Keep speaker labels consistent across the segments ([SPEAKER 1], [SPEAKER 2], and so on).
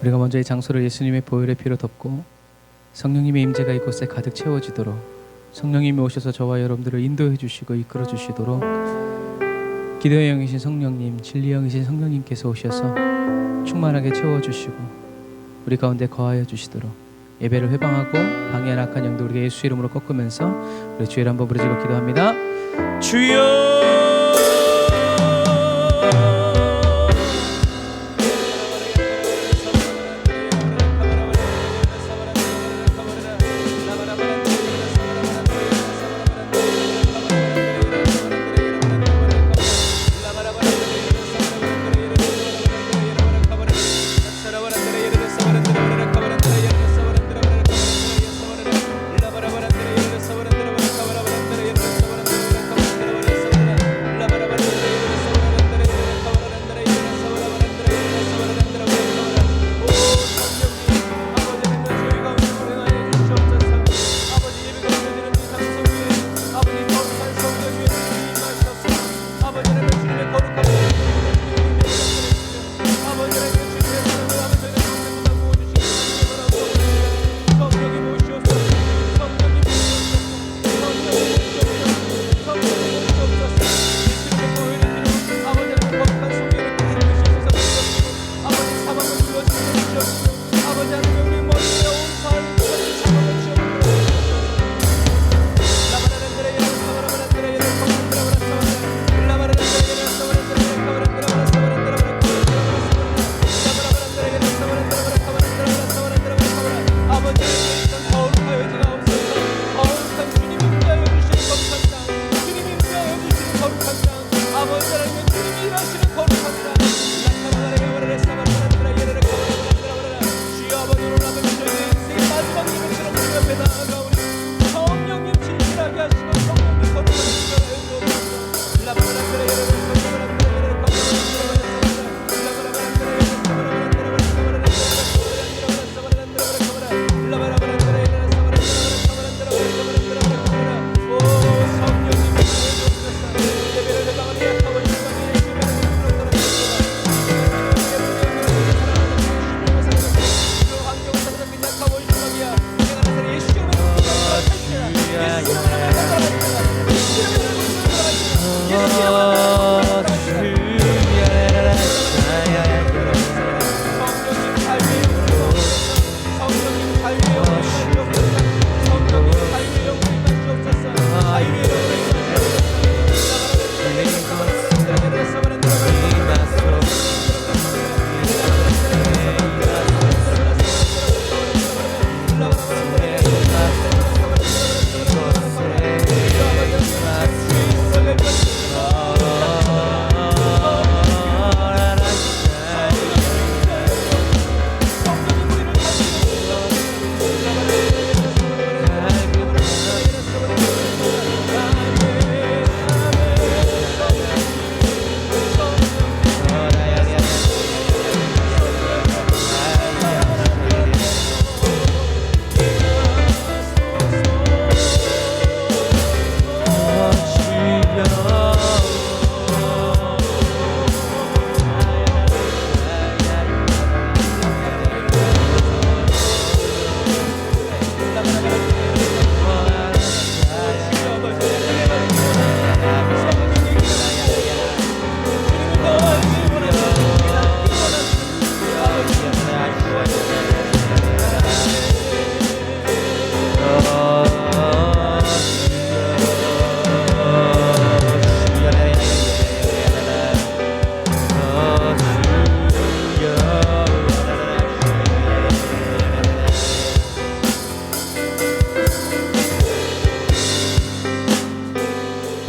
[SPEAKER 1] 우리가 먼저 이 장소를 예수님의 보혈의 피로 덮고 성령님의 임재가 이곳에 가득 채워지도록, 성령님이 오셔서 저와 여러분들을 인도해 주시고 이끌어 주시도록 기도의 영이신 성령님, 진리의 영이신 성령님께서 오셔서 충만하게 채워주시고 우리 가운데 거하여 주시도록 예배를 회방하고 방해한 악한 영도 우리가 예수 이름으로 꺾으면서 우리 주의를 한번 부르짖고 기도합니다. 주여!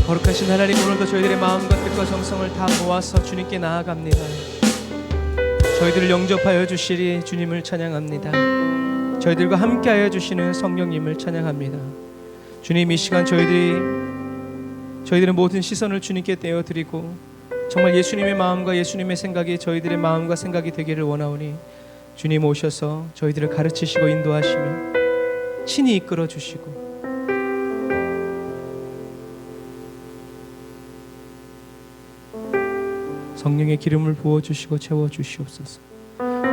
[SPEAKER 1] 거룩하신 하나님, 오늘도 저희들의 마음과 뜻과 정성을 다 모아서 주님께 나아갑니다. 저희들을 영접하여 주시리 주님을 찬양합니다. 저희들과 함께하여 주시는 성령님을 찬양합니다. 주님, 이 시간 저희들의 모든 시선을 주님께 떼어드리고 정말 예수님의 마음과 예수님의 생각이 저희들의 마음과 생각이 되기를 원하오니 주님 오셔서 저희들을 가르치시고 인도하시며 친히 이끌어 주시고 성령의 기름을 부어주시고 채워주시옵소서.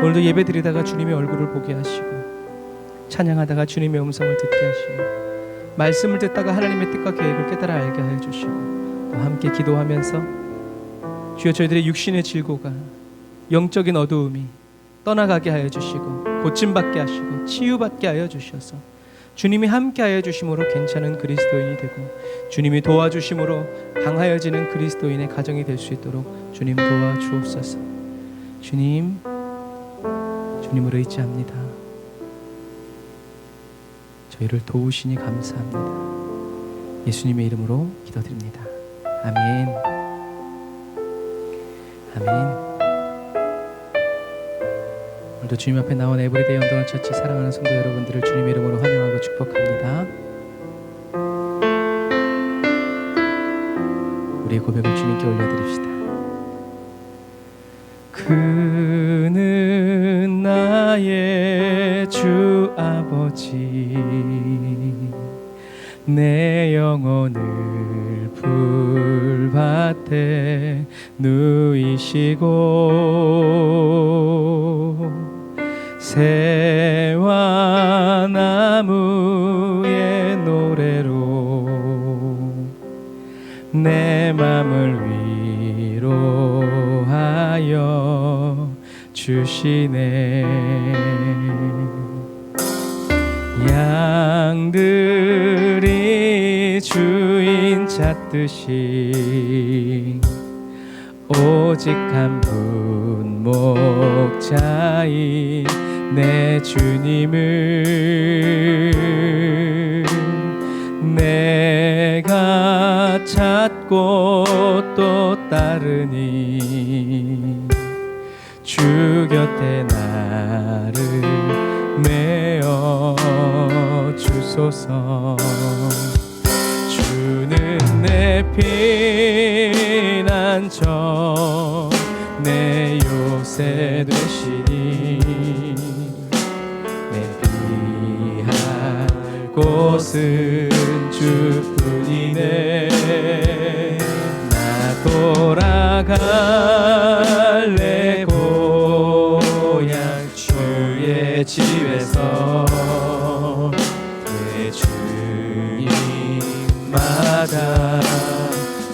[SPEAKER 1] 오늘도 예배 드리다가 주님의 얼굴을 보게 하시고, 찬양하다가 주님의 음성을 듣게 하시고, 말씀을 듣다가 하나님의 뜻과 계획을 깨달아 알게 하여 주시고, 또 함께 기도하면서 주여 저희들의 육신의 질고가, 영적인 어두움이 떠나가게 하여 주시고, 고침받게 하시고 치유받게 하여 주셔서 주님이 함께 하여 주심으로 괜찮은 그리스도인이 되고, 주님이 도와주심으로 강하여지는 그리스도인의 가정이 될 수 있도록 주님 도와주옵소서. 주님으로 의지합니다. 저희를 도우시니 감사합니다. 예수님의 이름으로 기도드립니다. 아멘. 아멘. 오늘도 주님 앞에 나온 에브리데이 연동한 처치 사랑하는 성도 여러분들을 주님의 이름으로 환영하고 축복합니다. 우리의 고백을 주님께 올려드립시다. 그는 나의 주 아버지, 내 영혼을 풀밭에 누이시고, 새와 나무의 노래로 내 맘을 위로하여 주시네. 양들이 주인 찾듯이 오직 한 분 목자인 내 주님을 내가 찾고 또 따르니, 주 곁에 나를 메어 주소서. 주는 내 피난처, 내 요새 되시니, 내 피할 곳은 주뿐이네. 나 돌아갈래 고향 주의 집에서, 내 주님 맞아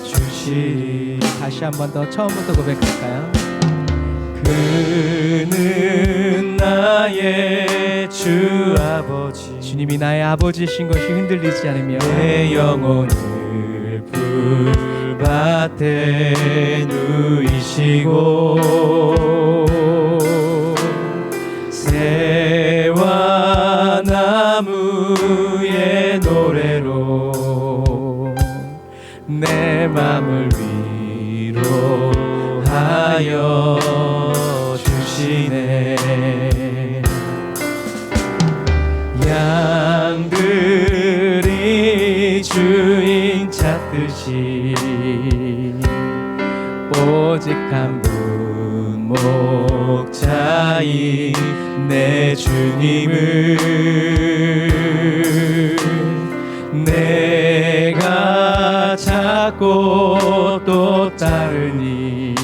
[SPEAKER 1] 주시리. 다시 한 번 더 처음부터 고백할까요? 그는 나의 주 아버지, 주님이 나의 아버지이신 것이 흔들리지 않으며, 내 영혼을 풀밭에 누이시고, 새와 나무의 노래로 내 맘을 위로하여 주시네. 양들이 주인 찾듯이 오직 한 분 목자인 내 주님을 내가 찾고 또 따르니,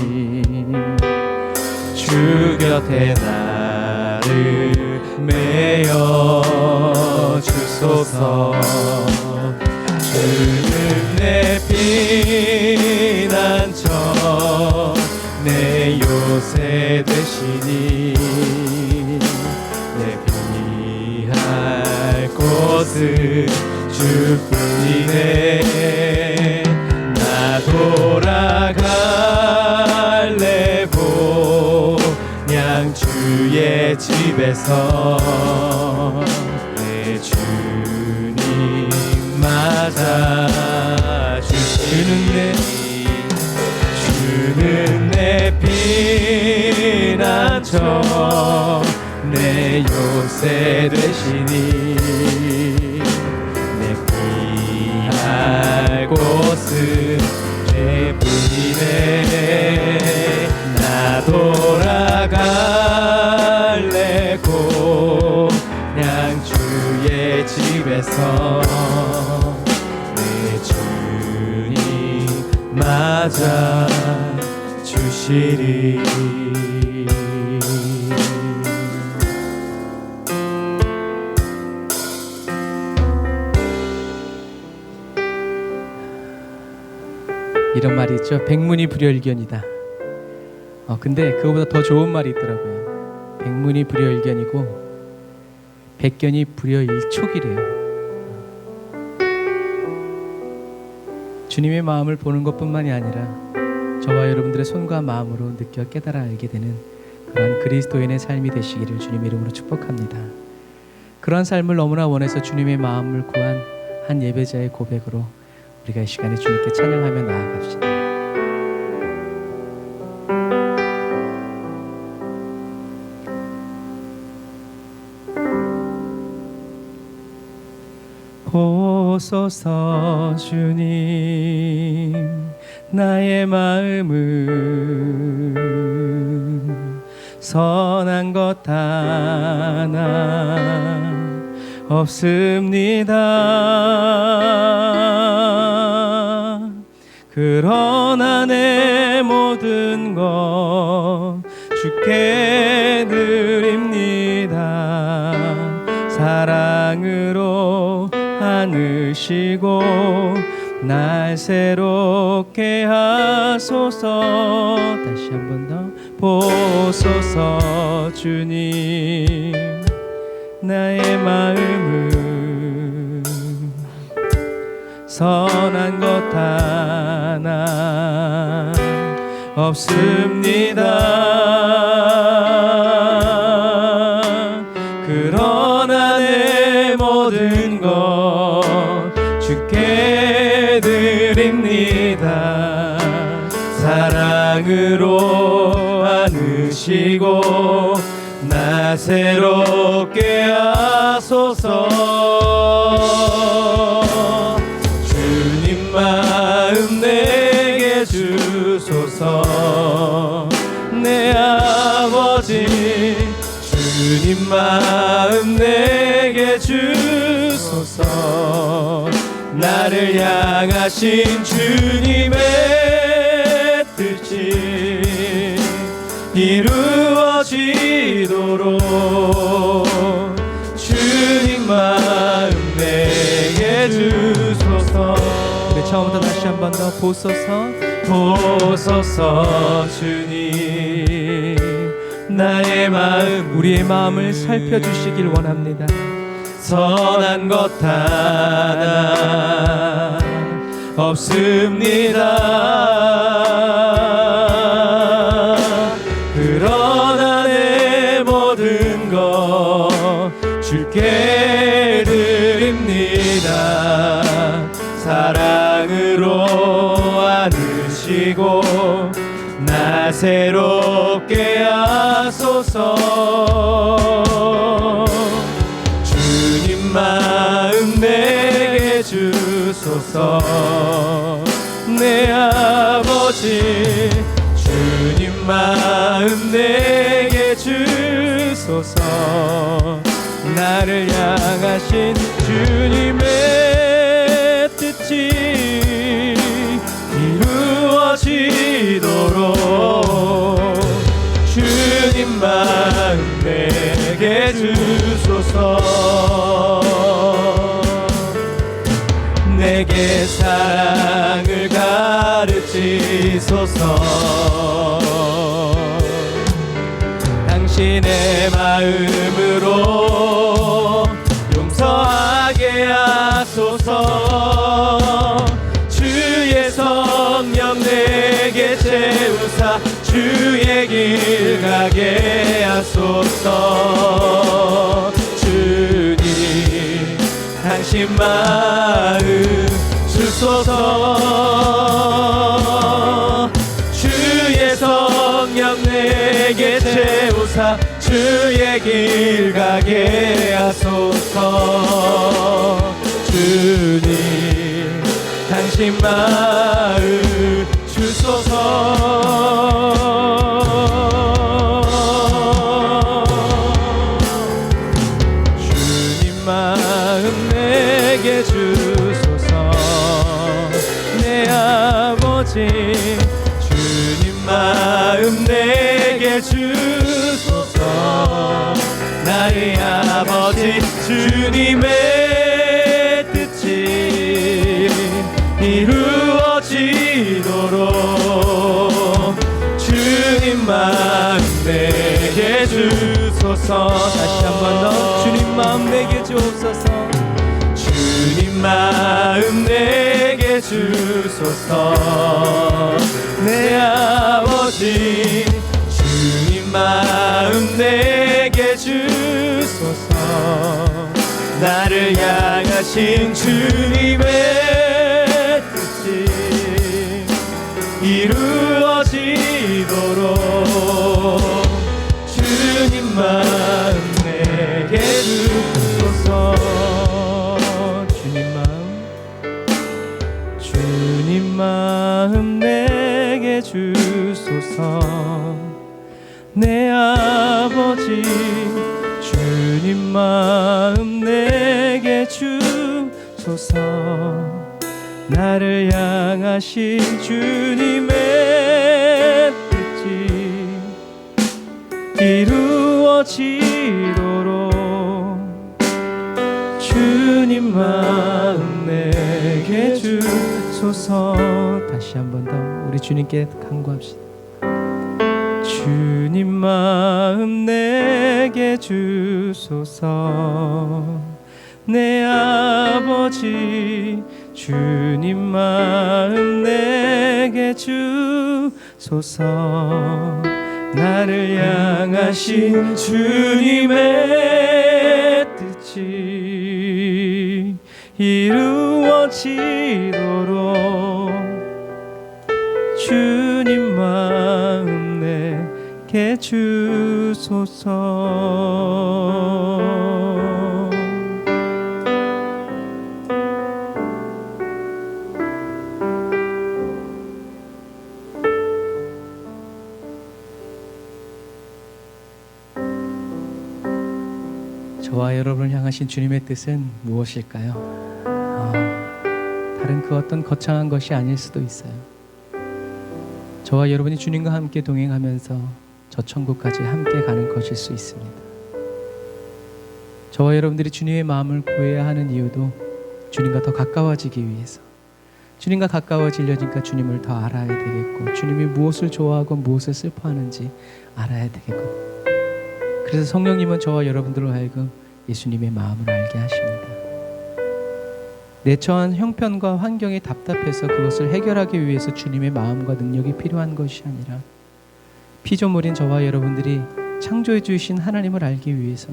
[SPEAKER 1] 주 곁에 나를 메어 주소서. 주는 내 피난처, 내 요새 되시니, 내 피할 곳은 주뿐이네. 나 돌아갈래 고향 주의 집에서, 내 주님 맞아 주시는 주는 내 피난처, 내 요새 되시니, 내 피할 곳은 죄뿐이네. 나 돌아갈래 고향 주의 집에서, 내 주님 맞아 주시리. 이런 말이 있죠. 백문이 불여일견이다. 근데 그거보다 더 좋은 말이 있더라고요. 백문이 불여일견이고 백견이 불여일촉이래요. 주님의 마음을 보는 것뿐만이 아니라 저와 여러분들의 손과 마음으로 느껴 깨달아 알게 되는 그러한 그리스도인의 삶이 되시기를 주님의 이름으로 축복합니다. 그러한 삶을 너무나 원해서 주님의 마음을 구한 한 예배자의 고백으로 우리가 이 시간에 주님께 찬양하며 나아갑시다. 보소서 주님 나의 마음은 선한 것 하나 없습니다. 그러나 내 모든 것 주께 드립니다. 사랑으로 안으시고 날 새롭게 하소서. 다시 한 번 더. 보소서 주님 나의 마음은 선한 것 하나 없습니다. 그러나 내 모든 것 주께 드립니다. 사랑으로 안으시고 나 새롭게 하소서. 주님 마음 내게 주소서. 내 아버지 주님 마음 내게 주소서. 나를 향하신 주님의 뜻이 이루어지도록 주님 마음 내게 주소서. 네, 처음부터 다시 한 번 더. 보소서 보소서 주님 나의 마음 우리의 마음을 살펴주시길 원합니다. 선한 것 하나 없습니다. 그러나 내 모든 것 주께 드립니다. 사랑으로 안으시고 나 새롭게 하소서. 주님 마음 내게 주소서. 내 아버지 주님 마음 내게 주소서. 나를 향하신 주님의 뜻이 이루어지도록 주님 마음 내게 주소서. 내게 사랑을 가르치소서. 당신의 마음으로 용서하게 하소서. 주의 성령 내게 채우사 주의 길 가게 하소서. 주님 당신 마음 주소서. 주의 성령 내게 채우사 주의 길 가게 하소서. 주님 당신 마음 주소서. 주님 마음 내게 주소서. 내 아버지 주님 마음 내게 주소서. 나의 아버지 주님의 뜻이 이루어지도록 주옵소서. 다시 한 번 더 주님 마음 내게 주옵소서. 주님 마음 내게 주소서. 내 아버지 주님 마음 내게 주소서. 나를 향하신 주님의 뜻이 이루어지도록 주님 마음 내게 주소서. 주님 마음 내게 주소서. 내 아버지 주님 마음 내게 주소서. 나를 향하신 주님의 뜻이 이루어지도록 주님 마음 내게 주소서. 다시 한 번 더 우리 주님께 간구합시다. 주님 마음 내게 주소서. 내 아버지 주님 마음 내게 주소서. 나를 향하신 주님의 뜻이 이루어지도록 주님 마음 내게 주소서. 저와 여러분을 향하신 주님의 뜻은 무엇일까요? 다른 그 어떤 거창한 것이 아닐 수도 있어요. 저와 여러분이 주님과 함께 동행하면서 저 천국까지 함께 가는 것일 수 있습니다. 저와 여러분들이 주님의 마음을 구해야 하는 이유도 주님과 더 가까워지기 위해서, 주님과 가까워지려니까 주님을 더 알아야 되겠고, 주님이 무엇을 좋아하고 무엇을 슬퍼하는지 알아야 되겠고, 그래서 성령님은 저와 여러분들로 하여금 예수님의 마음을 알게 하십니다. 내 처한 형편과 환경이 답답해서 그것을 해결하기 위해서 주님의 마음과 능력이 필요한 것이 아니라 피조물인 저와 여러분들이 창조해 주신 하나님을 알기 위해서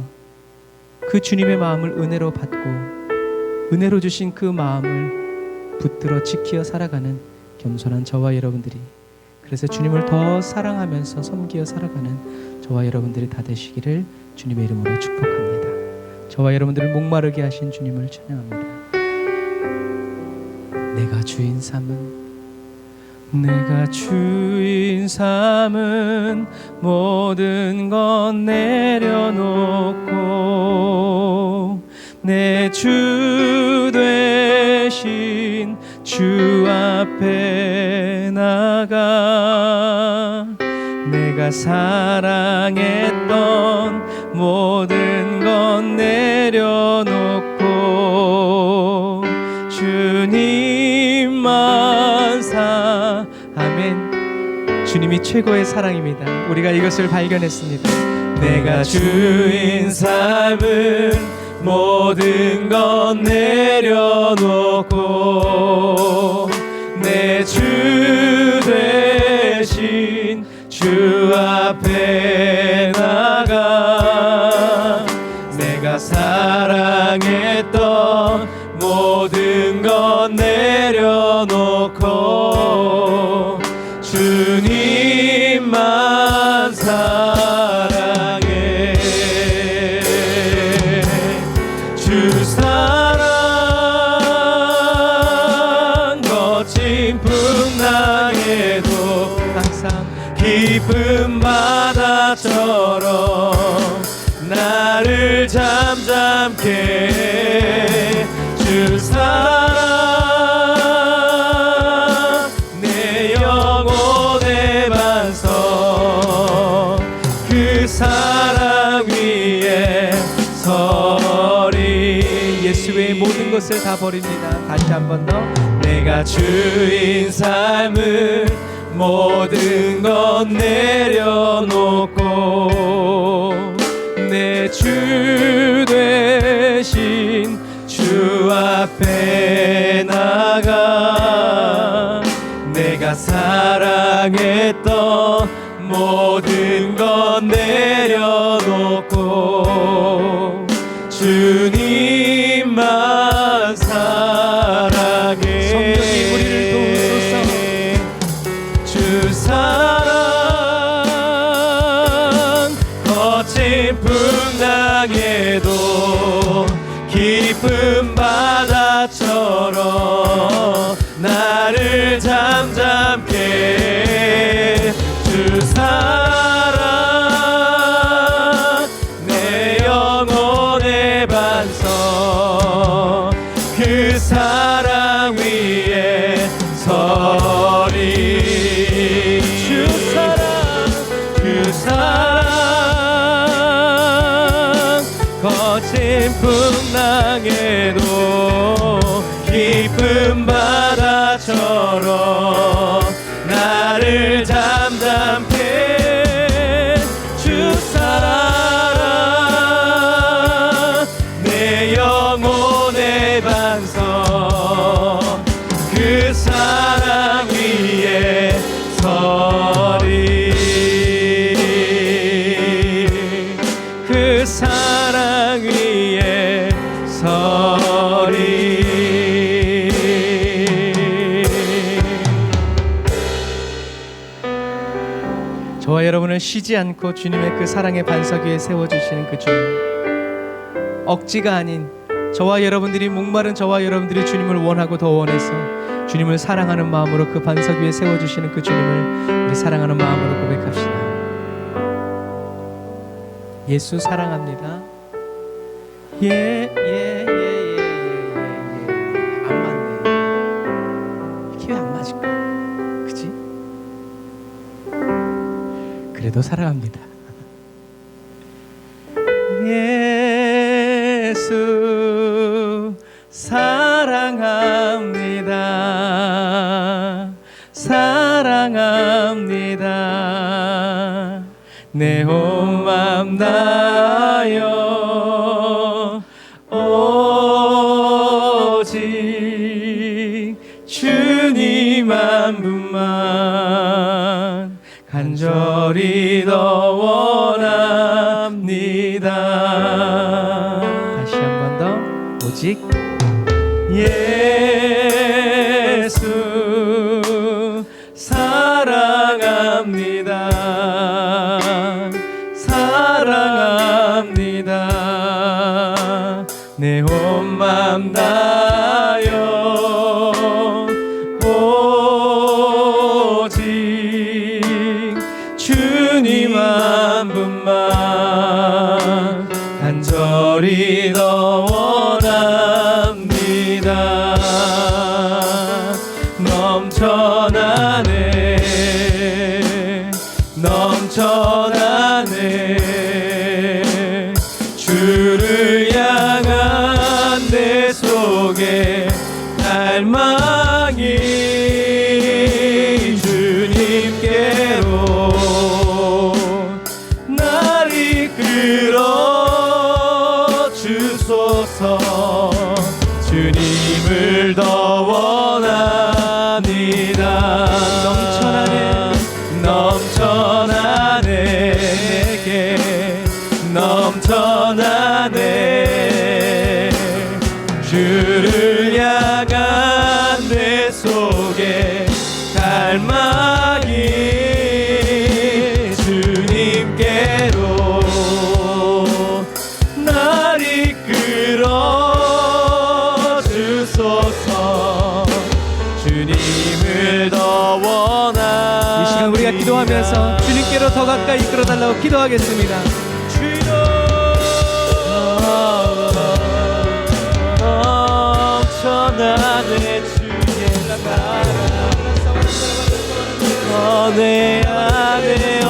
[SPEAKER 1] 그 주님의 마음을 은혜로 받고 은혜로 주신 그 마음을 붙들어 지키어 살아가는 겸손한 저와 여러분들이, 그래서 주님을 더 사랑하면서 섬기어 살아가는 저와 여러분들이 다 되시기를 주님의 이름으로 축복합니다. 저와 여러분들을 목마르게 하신 주님을 찬양합니다. 내가 주인 삼은 모든 것 내려놓고 내 주 되신 주 앞에 나가 내가 사랑했던 모든 것 내려놓고 주님만 아멘. 주님이 최고의 사랑입니다. 우리가 이것을 발견했습니다. 내가 주인 삼은 모든 것 내려놓고 내 주 되신 주 앞에 나가 내가 사랑했던 모든 것 내려놓고 주님만 사랑해. 주 사랑 거친 풍랑에도 항상 깊은 바다처럼 나를 잠잠케 해. 주 사랑 내 영혼의 반석 그 사랑 위에 서리. 예수 외의 모든 것을 다 버립니다. 다시 한 번 더. 내가 주인 삶을 모든 것 내려놓고 내 주 되신 주 앞에 나가 내가 사랑했던 모든 것 내려놓고 주님만 사랑해. 성령이 우리를 도우소서. 주 사랑 거친 풍랑에도 깊은 바다처럼 나를 잠잠게 주 사랑 내 영혼의 반석 그 사랑 위에 서리 주 사랑 그 사랑 거친 풍랑에도 깊은 바다처럼 나를 잠잠케 주 사랑 내 영혼의 반석 그 사랑 위에 서리 그 사랑 위에 서리. 저와 여러분을 쉬지 않고 주님의 그 사랑의 반석 위에 세워주시는 그 주님, 억지가 아닌 저와 여러분들이 목마른 저와 여러분들이 주님을 원하고 더 원해서 주님을 사랑하는 마음으로 그 반석 위에 세워주시는 그 주님을 우리 사랑하는 마음으로 고백합시다. 예수 사랑합니다. 안 맞네. 이게 왜 안 맞을까? 그치? 그래도 사랑합니다. 예수 사랑합니다. 사랑합니다. 내 온 맘 다하여 오직 주님 한 분만 간절히 더 원합니다. 다시 한 번 더. 오직 예수 사랑합니다. 사랑합니다. 내 온 맘 다하여 오직 주님 한 분만 간절히 더 원합니다. 넘쳐나네 넘쳐나네 주를 향한 내 속에 갈망이 주님께로 날 이끌어 주소서. 주님을 더 원합니다. 넘쳐나네 넘쳐나네 내게 넘쳐나네 주를 향한 내 속에 갈망이 주님께로 날 이끌어 주소서. 주님을 더 원하. 이 시간 우리가 기도하면서 주님께로 더 가까이 이끌어달라고 기도하겠습니다. 주여 넘쳐나네 주의 사랑 내 안에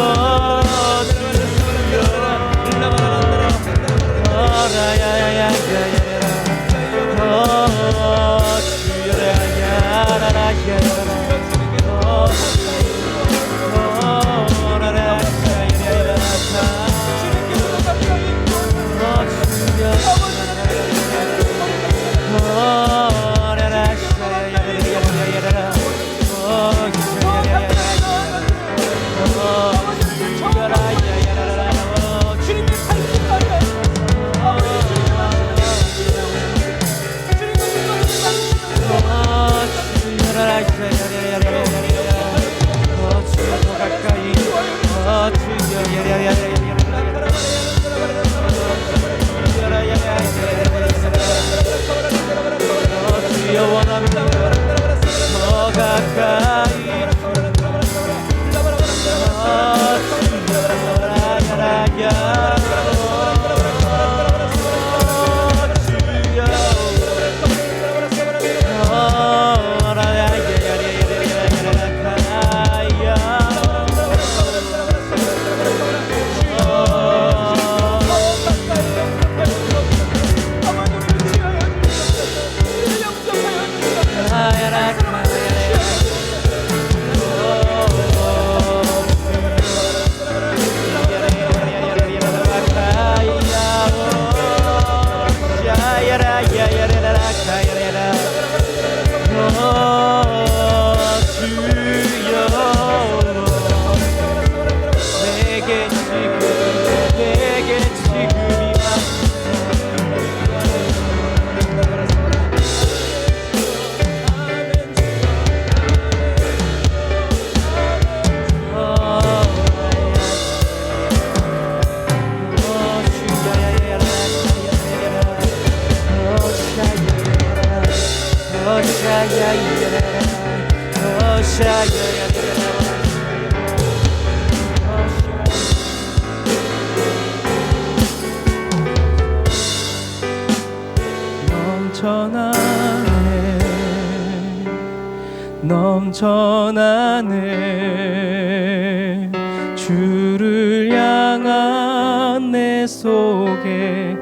[SPEAKER 1] 넘쳐나네 주를 향한 내 속에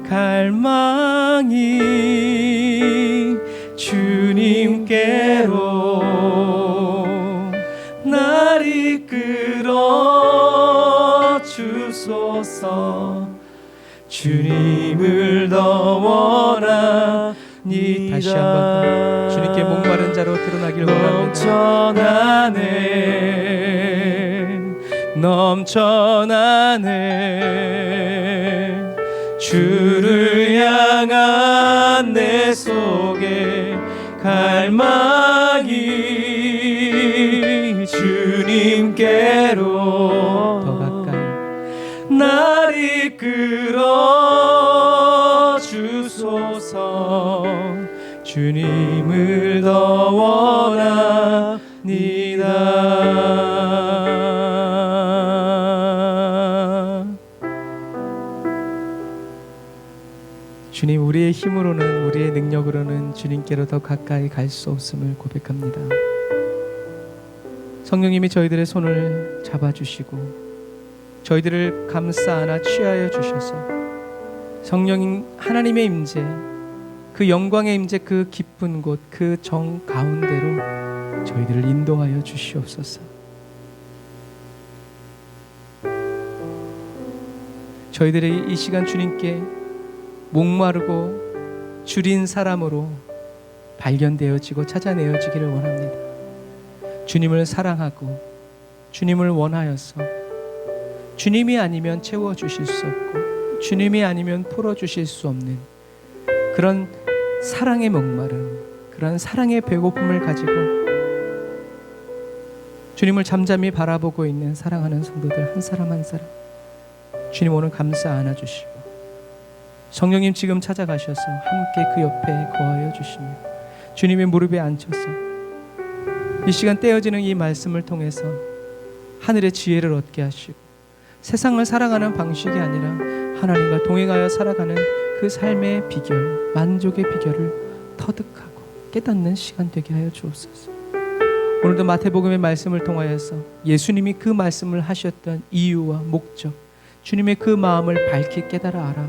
[SPEAKER 1] 갈망이 주님께로 날 이끌어 주소서. 주님을 더 원하니 다시 한번 더 주님께 목마른 자로 드러나길 원합니다. 넘쳐나네 주를 향한 내 속에 갈망이 주님께로 더 가까이 날 이끌어 주소서. 주님을 더 원합니다. 주님, 우리의 힘으로는, 우리의 능력으로는 주님께로 더 가까이 갈 수 없음을 고백합니다. 성령님이 저희들의 손을 잡아주시고 저희들을 감싸 안아 취하여 주셔서 성령님 하나님의 임재, 그 영광의 임재, 그 기쁜 곳, 그 정 가운데로 저희들을 인도하여 주시옵소서. 저희들이 이 시간 주님께 목마르고 주린 사람으로 발견되어지고 찾아내어지기를 원합니다. 주님을 사랑하고 주님을 원하여서 주님이 아니면 채워주실 수 없고 주님이 아니면 풀어주실 수 없는 그런 사랑의 목마름, 그런 사랑의 배고픔을 가지고 주님을 잠잠히 바라보고 있는 사랑하는 성도들 한 사람 한 사람 주님 오늘 감싸 안아주시고 성령님 지금 찾아가셔서 함께 그 옆에 거하여 주시며 주님의 무릎에 앉혀서 이 시간 떼어지는 이 말씀을 통해서 하늘의 지혜를 얻게 하시고 세상을 살아가는 방식이 아니라 하나님과 동행하여 살아가는 그 삶의 비결, 만족의 비결을 터득하고 깨닫는 시간 되게 하여 주옵소서. 오늘도 마태복음의 말씀을 통하여서 예수님이 그 말씀을 하셨던 이유와 목적, 주님의 그 마음을 밝히 깨달아 알아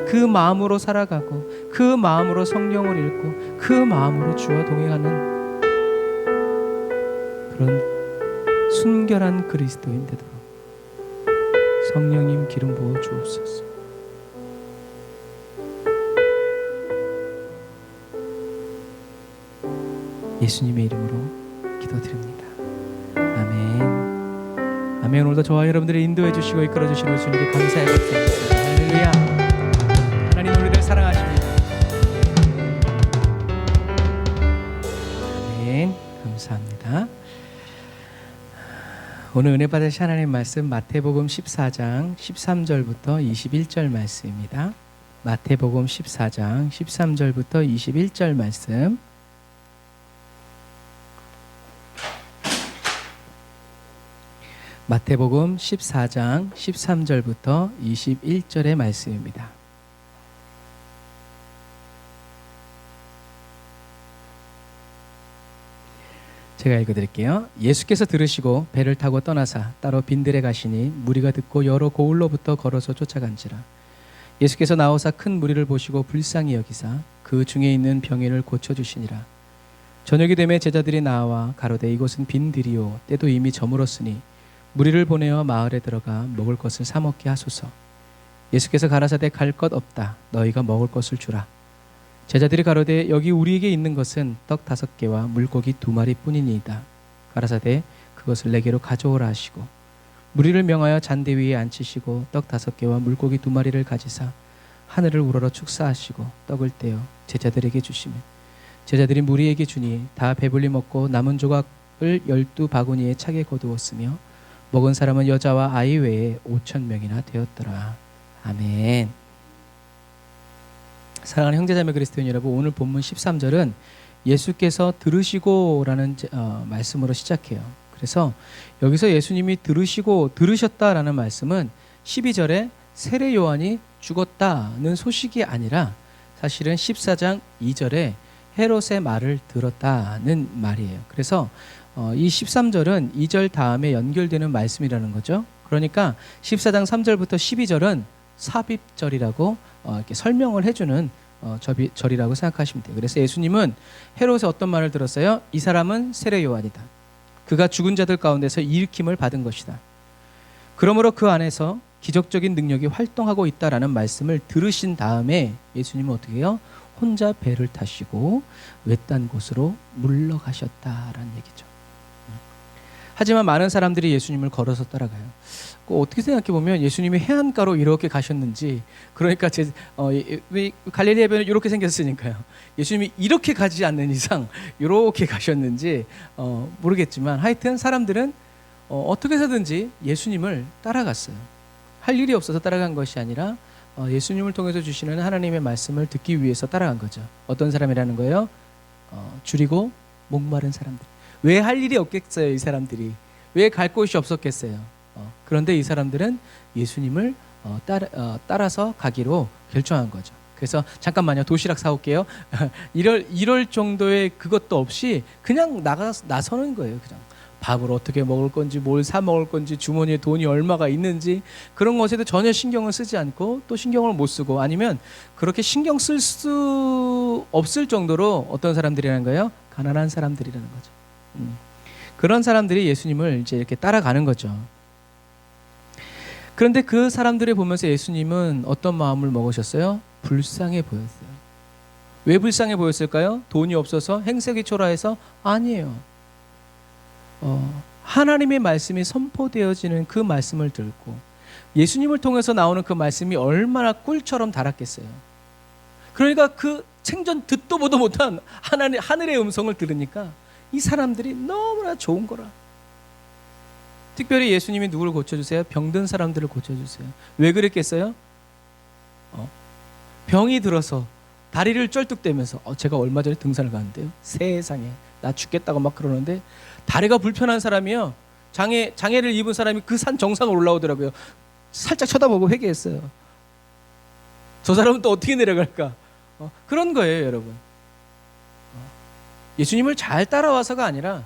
[SPEAKER 1] 그 마음으로 살아가고 그 마음으로 성경을 읽고 그 마음으로 주와 동행하는 그런 순결한 그리스도인 되도록 성령님 기름 부어 주옵소서. 예수님의 이름으로 기도드립니다. 아멘. 아멘. 오늘도 저와 여러분들을 인도해 주시고 이끌어 주시는 주님께 감사의 박수 드립니다. 할렐루야. 하나님 우리를 사랑하십니다. 아멘. 감사합니다. 오늘 은혜 받으신 하나님 말씀 마태복음 14장 13절부터 21절 말씀입니다. 마태복음 14장 13절부터 21절 말씀. 마태복음 14장 13절부터 21절의 말씀입니다. 제가 읽어드릴게요. 예수께서 들으시고 배를 타고 떠나사 따로 빈들에 가시니 무리가 듣고 여러 고을로부터 걸어서 쫓아간지라. 예수께서 나오사 큰 무리를 보시고 불쌍히 여기사 그 중에 있는 병인을 고쳐주시니라. 저녁이 되매 제자들이 나와 가로되 이곳은 빈들이요 때도 이미 저물었으니 무리를 보내어 마을에 들어가 먹을 것을 사 먹게 하소서. 예수께서 가라사대 갈 것 없다. 너희가 먹을 것을 주라. 제자들이 가로되 여기 우리에게 있는 것은 떡 5개와 물고기 2마리 뿐이니이다. 가라사대 그것을 내게로 가져오라 하시고 무리를 명하여 잔대 위에 앉히시고 떡 5개와 물고기 2마리를 가지사 하늘을 우러러 축사하시고 떡을 떼어 제자들에게 주시며 제자들이 무리에게 주니 다 배불리 먹고 남은 조각을 12바구니에 차게 거두었으며 먹은 사람은 여자와 아이 외에 5,000명이나 되었더라. 아멘. 사랑하는 형제자매 그리스도인 여러분, 오늘 본문 13절은 예수께서 들으시고라는 말씀으로 시작해요. 그래서 여기서 예수님이 들으시고 들으셨다라는 말씀은 12절에 세례 요한이 죽었다는 소식이 아니라 사실은 14장 2절에 헤롯의 말을 들었다는 말이에요. 그래서 이 13절은 2절 다음에 연결되는 말씀이라는 거죠. 그러니까 14장 3절부터 12절은 삽입절이라고 이렇게 설명을 해주는 절이라고 생각하시면 돼요. 그래서 예수님은 헤롯의 어떤 말을 들었어요? 이 사람은 세례 요한이다. 그가 죽은 자들 가운데서 일으킴을 받은 것이다. 그러므로 그 안에서 기적적인 능력이 활동하고 있다라는 말씀을 들으신 다음에 예수님은 어떻게 해요? 혼자 배를 타시고 외딴 곳으로 물러가셨다라는 얘기죠. 하지만 많은 사람들이 예수님을 걸어서 따라가요. 어떻게 생각해 보면 예수님이 해안가로 이렇게 가셨는지, 그러니까 갈릴리 해변은 이렇게 생겼으니까요. 예수님이 이렇게 가지 않는 이상 이렇게 가셨는지 모르겠지만 하여튼 사람들은 어떻게 해서든지 예수님을 따라갔어요. 할 일이 없어서 따라간 것이 아니라 예수님을 통해서 주시는 하나님의 말씀을 듣기 위해서 따라간 거죠. 어떤 사람이라는 거예요? 줄이고 목마른 사람들. 왜 할 일이 없겠어요? 이 사람들이 왜 갈 곳이 없었겠어요? 그런데 이 사람들은 예수님을 따라서 가기로 결정한 거죠. 그래서 잠깐만요, 도시락 사올게요. 이럴 정도의 그것도 없이 그냥 나서는 거예요. 그냥 밥을 어떻게 먹을 건지, 뭘 사 먹을 건지, 주머니에 돈이 얼마가 있는지 그런 것에도 전혀 신경을 쓰지 않고, 또 신경을 못 쓰고, 아니면 그렇게 신경 쓸 수 없을 정도로 어떤 사람들이라는 거예요? 가난한 사람들이라는 거죠. 그런 사람들이 예수님을 이제 이렇게 따라가는 거죠. 그런데 그 사람들을 보면서 예수님은 어떤 마음을 먹으셨어요? 불쌍해 보였어요. 왜 불쌍해 보였을까요? 돈이 없어서, 행색이 초라해서? 아니에요. 하나님의 말씀이 선포되어지는 그 말씀을 듣고 예수님을 통해서 나오는 그 말씀이 얼마나 꿀처럼 달았겠어요. 그러니까 그 생전 듣도 보도 못한 하늘의 음성을 들으니까 이 사람들이 너무나 좋은 거라. 특별히 예수님이 누구를 고쳐주세요? 병든 사람들을 고쳐주세요. 왜 그랬겠어요? 병이 들어서 다리를 쩔뚝대면서 제가 얼마 전에 등산을 갔는데요, 세상에 나 죽겠다고 막 그러는데 다리가 불편한 사람이요, 장애를 입은 사람이 그 산 정상을 올라오더라고요. 살짝 쳐다보고 회개했어요. 저 사람은 또 어떻게 내려갈까? 그런 거예요, 여러분. 예수님을 잘 따라와서가 아니라,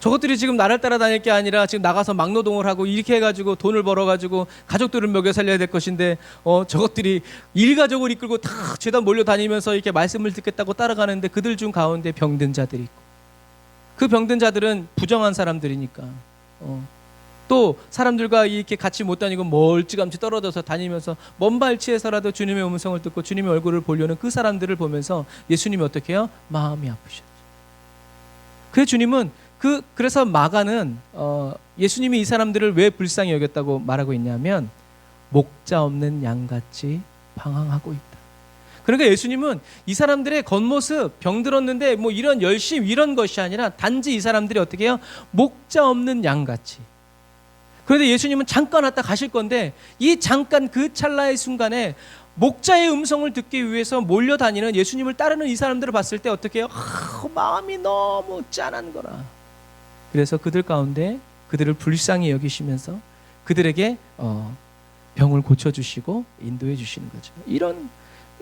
[SPEAKER 1] 저것들이 지금 나를 따라다닐 게 아니라 지금 나가서 막노동을 하고 이렇게 해가지고 돈을 벌어가지고 가족들을 먹여 살려야 될 것인데, 저것들이 일가족을 이끌고 다 죄다 몰려다니면서 이렇게 말씀을 듣겠다고 따라가는데 그들 중 가운데 병든 자들이 있고, 그 병든 자들은 부정한 사람들이니까 또 사람들과 이렇게 같이 못 다니고 멀찌감치 떨어져서 다니면서 먼 발치에서라도 주님의 음성을 듣고 주님의 얼굴을 보려는 그 사람들을 보면서 예수님이 어떻게 해요? 마음이 아프셨죠. 그 주님은 그래서 마가는 예수님이 이 사람들을 왜 불쌍히 여겼다고 말하고 있냐면, 목자 없는 양같이 방황하고 있다. 그러니까 예수님은 이 사람들의 겉모습, 병들었는데 뭐 이런 열심 이런 것이 아니라 단지 이 사람들이 어떻게 해요? 목자 없는 양같이. 그런데 예수님은 잠깐 왔다 가실 건데, 이 잠깐 그 찰나의 순간에 목자의 음성을 듣기 위해서 몰려다니는, 예수님을 따르는 이 사람들을 봤을 때 어떻게 해요? 마음이 너무 짠한 거라. 그래서 그들 가운데 그들을 불쌍히 여기시면서 그들에게 병을 고쳐주시고 인도해 주시는 거죠.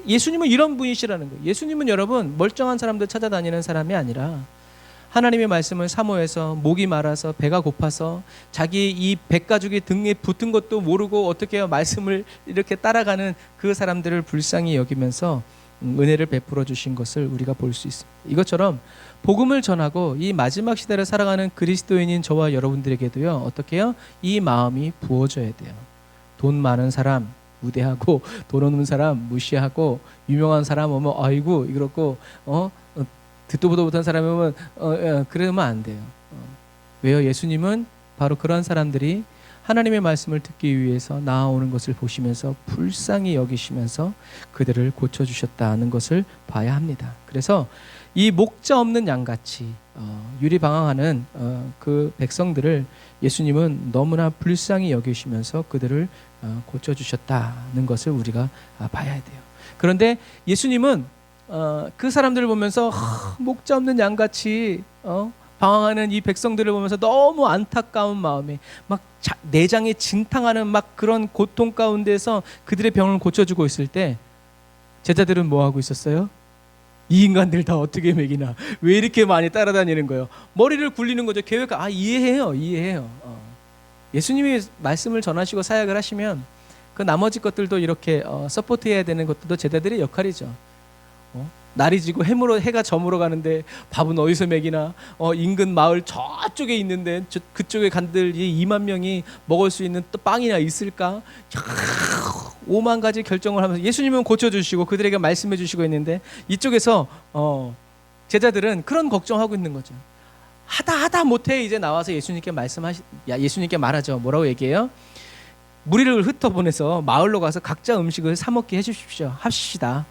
[SPEAKER 1] 예수님은 이런 분이시라는 거예요. 예수님은 여러분 멀쩡한 사람들 찾아다니는 사람이 아니라, 하나님의 말씀을 사모해서 목이 마라서 배가 고파서 자기 이 백가죽이 등에 붙은 것도 모르고 어떻게 해요? 말씀을 이렇게 따라가는 그 사람들을 불쌍히 여기면서 은혜를 베풀어 주신 것을 우리가 볼 수 있습니다. 이것처럼 복음을 전하고 이 마지막 시대를 살아가는 그리스도인인 저와 여러분들에게도요, 어떻게 해요? 이 마음이 부어져야 돼요. 돈 많은 사람 우대하고, 돈 없는 사람 무시하고, 유명한 사람 오면 아이고 이렇고, 듣도 보도 못한 사람이 오면 그러면 안 돼요. 왜요? 예수님은 바로 그런 사람들이 하나님의 말씀을 듣기 위해서 나아오는 것을 보시면서 불쌍히 여기시면서 그들을 고쳐주셨다는 것을 봐야 합니다. 그래서 이 목자 없는 양같이 유리방황하는 그 백성들을 예수님은 너무나 불쌍히 여기시면서 그들을 고쳐주셨다는 것을 우리가 봐야 돼요. 그런데 예수님은 그 사람들을 보면서 목자 없는 양같이 방황하는 이 백성들을 보면서 너무 안타까운 마음에 막 내장에 진탕하는 막 그런 고통 가운데서 그들의 병을 고쳐주고 있을 때 제자들은 뭐 하고 있었어요? 이 인간들 다 어떻게 먹이나, 왜 이렇게 많이 따라다니는 거예요? 머리를 굴리는 거죠. 계획가 이해해요. 예수님이 말씀을 전하시고 사역을 하시면 그 나머지 것들도 이렇게 서포트해야 되는 것들도 제자들의 역할이죠. 날이 지고 해가 저물어 가는데 밥은 어디서 먹이나, 인근 마을 저쪽에 있는데 그쪽에 간들 2만 명이 먹을 수 있는 또 빵이나 있을까? 5만 가지 결정을 하면서 예수님은 고쳐주시고 그들에게 말씀해 주시고 있는데 이쪽에서 제자들은 그런 걱정하고 있는 거죠. 하다 못해 이제 나와서 예수님께 말하죠. 뭐라고 얘기해요? 무리를 흩어보내서 마을로 가서 각자 음식을 사 먹게 해주십시오. 합시다.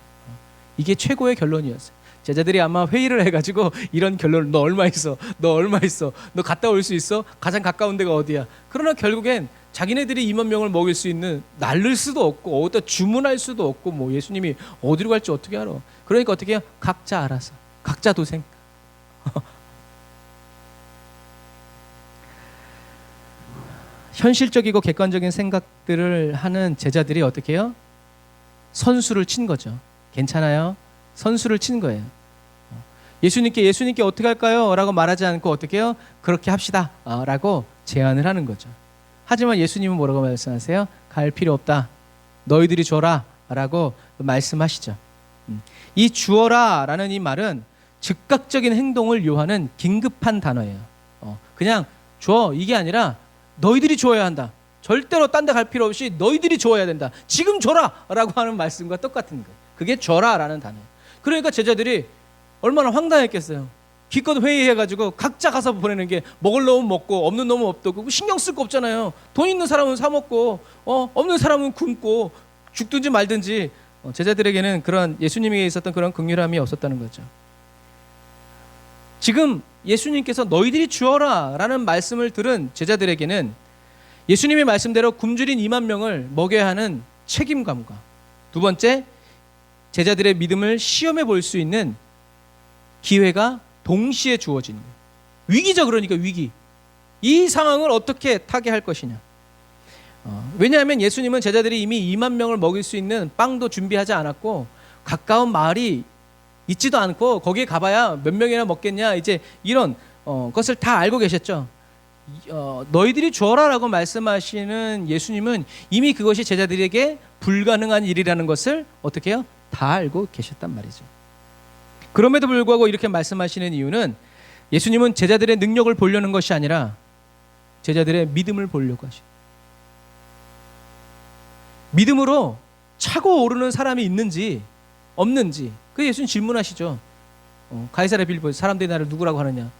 [SPEAKER 1] 이게 최고의 결론이었어요. 제자들이 아마 회의를 해가지고 이런 결론을, 너 얼마 있어? 너 갔다 올 수 있어? 가장 가까운 데가 어디야? 그러나 결국엔 자기네들이 2만 명을 먹일 수 있는, 날릴 수도 없고 어디다 주문할 수도 없고 뭐 예수님이 어디로 갈지 어떻게 알아? 그러니까 어떻게 해요? 각자 알아서, 각자 도생. 현실적이고 객관적인 생각들을 하는 제자들이 어떻게 해요? 선수를 친 거죠. 괜찮아요? 선수를 친 거예요. 예수님께 어떻게 할까요? 라고 말하지 않고 어떻게 해요? 그렇게 합시다 라고 제안을 하는 거죠. 하지만 예수님은 뭐라고 말씀하세요? 갈 필요 없다. 너희들이 줘라 라고 말씀하시죠. 이 주어라 라는 이 말은 즉각적인 행동을 요하는 긴급한 단어예요. 그냥 줘, 이게 아니라 너희들이 줘야 한다. 절대로 딴 데 갈 필요 없이 너희들이 줘야 된다. 지금 줘라 라고 하는 말씀과 똑같은 거예요. 그게 줘라 라는 단어예요. 그러니까 제자들이 얼마나 황당했겠어요. 기껏 회의해가지고 각자 가서 보내는 게, 먹을 놈은 먹고 없는 놈은 없고 신경 쓸 거 없잖아요. 돈 있는 사람은 사 먹고 없는 사람은 굶고 죽든지 말든지. 제자들에게는 그런 예수님에게 있었던 그런 긍휼함이 없었다는 거죠. 지금 예수님께서 너희들이 주어라 라는 말씀을 들은 제자들에게는 예수님의 말씀대로 굶주린 2만 명을 먹여야 하는 책임감과, 두 번째, 제자들의 믿음을 시험해 볼 수 있는 기회가 동시에 주어진 거예요. 위기죠. 그러니까 위기. 이 상황을 어떻게 타개할 것이냐. 왜냐하면 예수님은 제자들이 이미 2만 명을 먹일 수 있는 빵도 준비하지 않았고 가까운 마을이 있지도 않고 거기에 가봐야 몇 명이나 먹겠냐, 이제 이런 것을 다 알고 계셨죠. 너희들이 주어라라고 말씀하시는 예수님은 이미 그것이 제자들에게 불가능한 일이라는 것을 어떻게 해요? 다 알고 계셨단 말이죠. 그럼에도 불구하고 이렇게 말씀하시는 이유는 예수님은 제자들의 능력을 보려는 것이 아니라 제자들의 믿음을 보려고 하시죠. 믿음으로 차고 오르는 사람이 있는지 없는지, 그 예수님 질문하시죠. 가이사랴 빌보 사람들이 나를 누구라고 하느냐.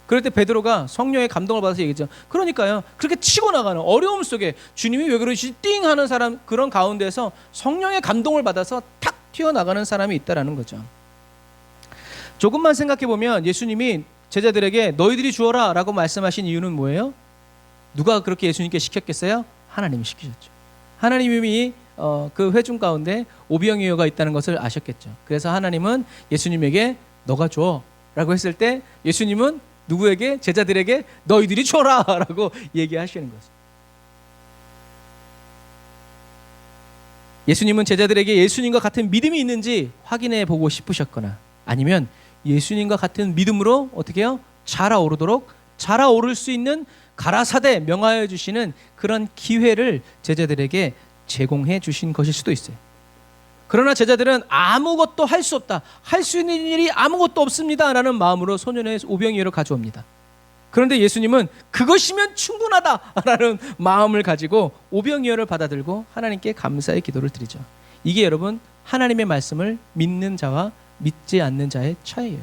[SPEAKER 1] 그럴 때 베드로가 성령의 감동을 받아서 얘기했죠. 그러니까요, 그렇게 치고 나가는 어려움 속에 주님이 왜 그러시지 띵 하는 사람, 그런 가운데서 성령의 감동을 받아서 탁 튀어나가는 사람이 있다라는 거죠. 조금만 생각해 보면 예수님이 제자들에게 너희들이 주어라 라고 말씀하신 이유는 뭐예요? 누가 그렇게 예수님께 시켰겠어요? 하나님이 시키셨죠. 하나님이 그 회중 가운데 오병이어가 있다는 것을 아셨겠죠. 그래서 하나님은 예수님에게 너가 줘 라고 했을 때 예수님은 누구에게? 제자들에게 너희들이 줘라 라고 얘기하시는 거죠. 예수님은 제자들에게 예수님과 같은 믿음이 있는지 확인해 보고 싶으셨거나, 아니면 예수님과 같은 믿음으로 어떻게 해요? 자라오를 수 있는 가라사대 명하여 주시는 그런 기회를 제자들에게 제공해 주신 것일 수도 있어요. 그러나 제자들은 아무것도 할 수 없다, 할 수 있는 일이 아무것도 없습니다 라는 마음으로 소년의 오병이어를 가져옵니다. 그런데 예수님은 그것이면 충분하다라는 마음을 가지고 오병이어를 받아들고 하나님께 감사의 기도를 드리죠. 이게 여러분 하나님의 말씀을 믿는 자와 믿지 않는 자의 차이예요.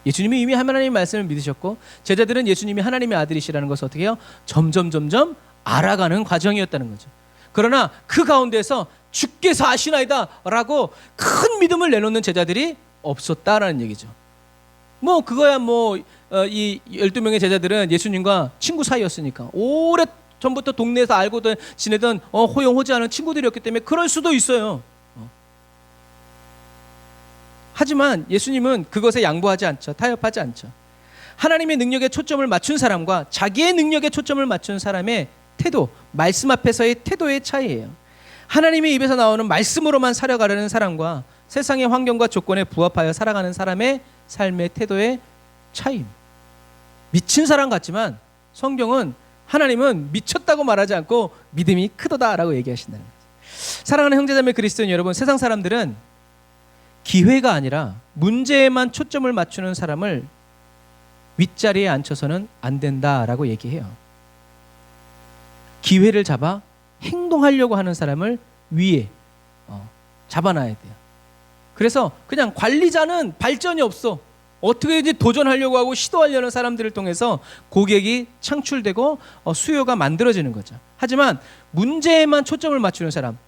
[SPEAKER 1] 예수님이 이미 하나님의 말씀을 믿으셨고 제자들은 예수님이 하나님의 아들이시라는 것을 어떻게 해요? 점점 알아가는 과정이었다는 거죠. 그러나 그 가운데서 주께서 아시나이다 라고 큰 믿음을 내놓는 제자들이 없었다라는 얘기죠. 뭐 그거야 이 12명의 제자들은 예수님과 친구 사이였으니까, 오래 전부터 동네에서 알고 지내던 호용호재하는 친구들이었기 때문에 그럴 수도 있어요. 하지만 예수님은 그것에 양보하지 않죠. 타협하지 않죠. 하나님의 능력에 초점을 맞춘 사람과 자기의 능력에 초점을 맞춘 사람의 태도, 말씀 앞에서의 태도의 차이예요. 하나님의 입에서 나오는 말씀으로만 살아가려는 사람과 세상의 환경과 조건에 부합하여 살아가는 사람의 삶의 태도의 차이. 미친 사람 같지만 성경은 하나님은 미쳤다고 말하지 않고 믿음이 크도다라고 얘기하신다는 거죠. 사랑하는 형제자매 그리스도인 여러분, 세상 사람들은 기회가 아니라 문제에만 초점을 맞추는 사람을 윗자리에 앉혀서는 안 된다라고 얘기해요. 기회를 잡아 행동하려고 하는 사람을 위에 잡아놔야 돼요. 그래서 그냥 관리자는 발전이 없어. 어떻게든지 도전하려고 하고 시도하려는 사람들을 통해서 고객이 창출되고 수요가 만들어지는 거죠. 하지만 문제에만 초점을 맞추는 사람,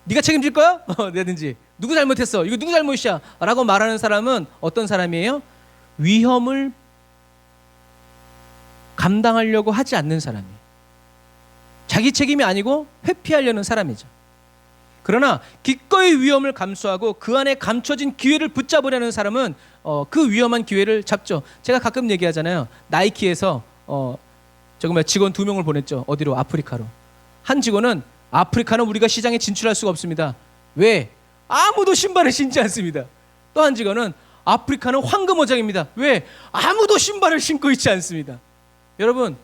[SPEAKER 1] 네가 책임질 거야? 내든지 누구 잘못했어? 이거 누구 잘못이야? 라고 말하는 사람은 어떤 사람이에요? 위험을 감당하려고 하지 않는 사람이에요. 자기 책임이 아니고 회피하려는 사람이죠. 그러나 기꺼이 위험을 감수하고 그 안에 감춰진 기회를 붙잡으려는 사람은 그 위험한 기회를 잡죠. 제가 가끔 얘기하잖아요. 나이키에서 직원 2명을 보냈죠. 어디로? 아프리카로. 한 직원은 아프리카는 우리가 시장에 진출할 수가 없습니다. 왜? 아무도 신발을 신지 않습니다. 또 한 직원은 아프리카는 황금어장입니다. 왜? 아무도 신발을 신고 있지 않습니다. 여러분,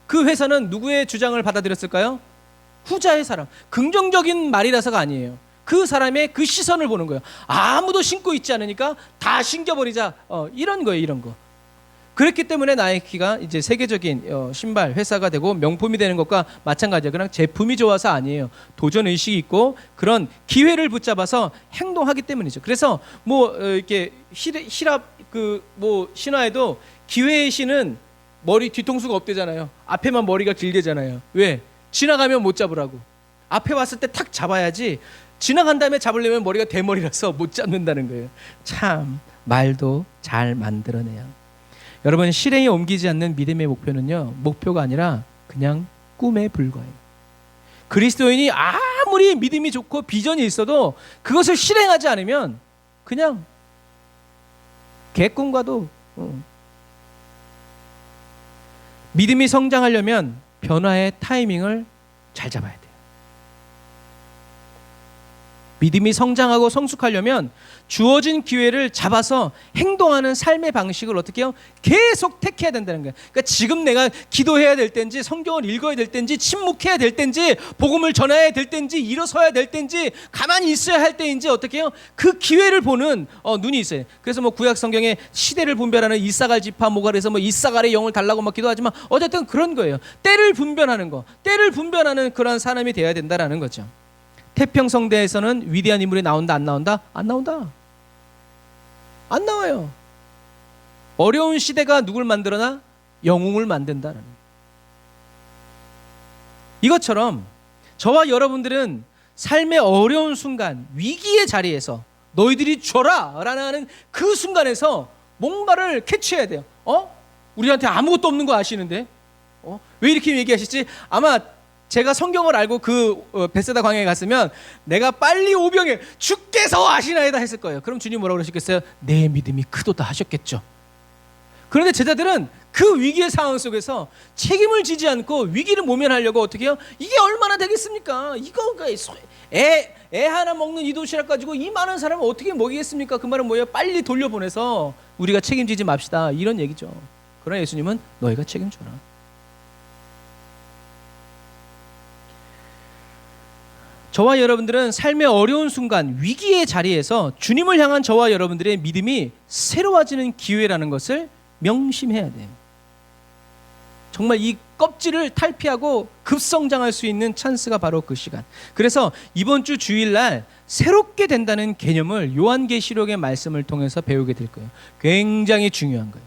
[SPEAKER 1] 그 회사는 누구의 주장을 받아들였을까요? 후자의 사람. 긍정적인 말이라서가 아니에요. 그 사람의 그 시선을 보는 거예요. 아무도 신고 있지 않으니까 다 신겨버리자. 이런 거예요, 이런 거. 그렇기 때문에 나이키가 이제 세계적인 신발 회사가 되고 명품이 되는 것과 마찬가지예요. 그냥 제품이 좋아서 아니에요. 도전 의식이 있고 그런 기회를 붙잡아서 행동하기 때문이죠. 그래서 이렇게 히랍 신화에도 기회의 신은 머리 뒤통수가 없대잖아요. 앞에만 머리가 길게잖아요. 왜? 지나가면 못 잡으라고. 앞에 왔을 때 탁 잡아야지 지나간 다음에 잡으려면 머리가 대머리라서 못 잡는다는 거예요. 참 말도 잘 만들어내요. 여러분, 실행에 옮기지 않는 믿음의 목표는요, 목표가 아니라 그냥 꿈에 불과해요. 그리스도인이 아무리 믿음이 좋고 비전이 있어도 그것을 실행하지 않으면 그냥 개꿈과도 믿음이 성장하려면 변화의 타이밍을 잘 잡아야 돼요. 믿음이 성장하고 성숙하려면 주어진 기회를 잡아서 행동하는 삶의 방식을 어떻게 해요? 계속 택해야 된다는 거예요. 그러니까 지금 내가 기도해야 될 때인지 성경을 읽어야 될 때인지 침묵해야 될 때인지 복음을 전해야 될 때인지 일어서야 될 때인지 가만히 있어야 할 때인지 어떻게 해요? 그 기회를 보는 눈이 있어요. 그래서 구약 성경에 시대를 분별하는 이사갈 지파 모갈에서 이사갈의 영을 달라고 기도하지만 어쨌든 그런 거예요. 때를 분별하는 거, 때를 분별하는 그런 사람이 되어야 된다라는 거죠. 태평성대에서는 위대한 인물이 나온다 안 나온다? 안 나온다. 안 나와요. 어려운 시대가 누굴 만들어나? 영웅을 만든다는. 이것처럼 저와 여러분들은 삶의 어려운 순간, 위기의 자리에서 너희들이 줘라 라는 그 순간에서 뭔가를 캐치해야 돼요. 우리한테 아무것도 없는 거 아시는데 왜 이렇게 얘기하시지? 아마 제가 성경을 알고 베세다 광야에 갔으면 내가 빨리 오병에 주께서 아시나이다 했을 거예요. 그럼 주님 뭐라고 그러셨겠어요? 내 믿음이 크도다 하셨겠죠. 그런데 제자들은 그 위기의 상황 속에서 책임을 지지 않고 위기를 모면하려고 어떻게 해요? 이게 얼마나 되겠습니까? 애 하나 먹는 이 도시락 가지고 이 많은 사람을 어떻게 먹이겠습니까? 그 말은 뭐예요? 빨리 돌려보내서 우리가 책임지지 맙시다, 이런 얘기죠. 그러나 예수님은 너희가 책임져라. 저와 여러분들은 삶의 어려운 순간, 위기의 자리에서 주님을 향한 저와 여러분들의 믿음이 새로워지는 기회라는 것을 명심해야 돼요. 정말 이 껍질을 탈피하고 급성장할 수 있는 찬스가 바로 그 시간. 그래서 이번 주 주일날 새롭게 된다는 개념을 요한계시록의 말씀을 통해서 배우게 될 거예요. 굉장히 중요한 거예요.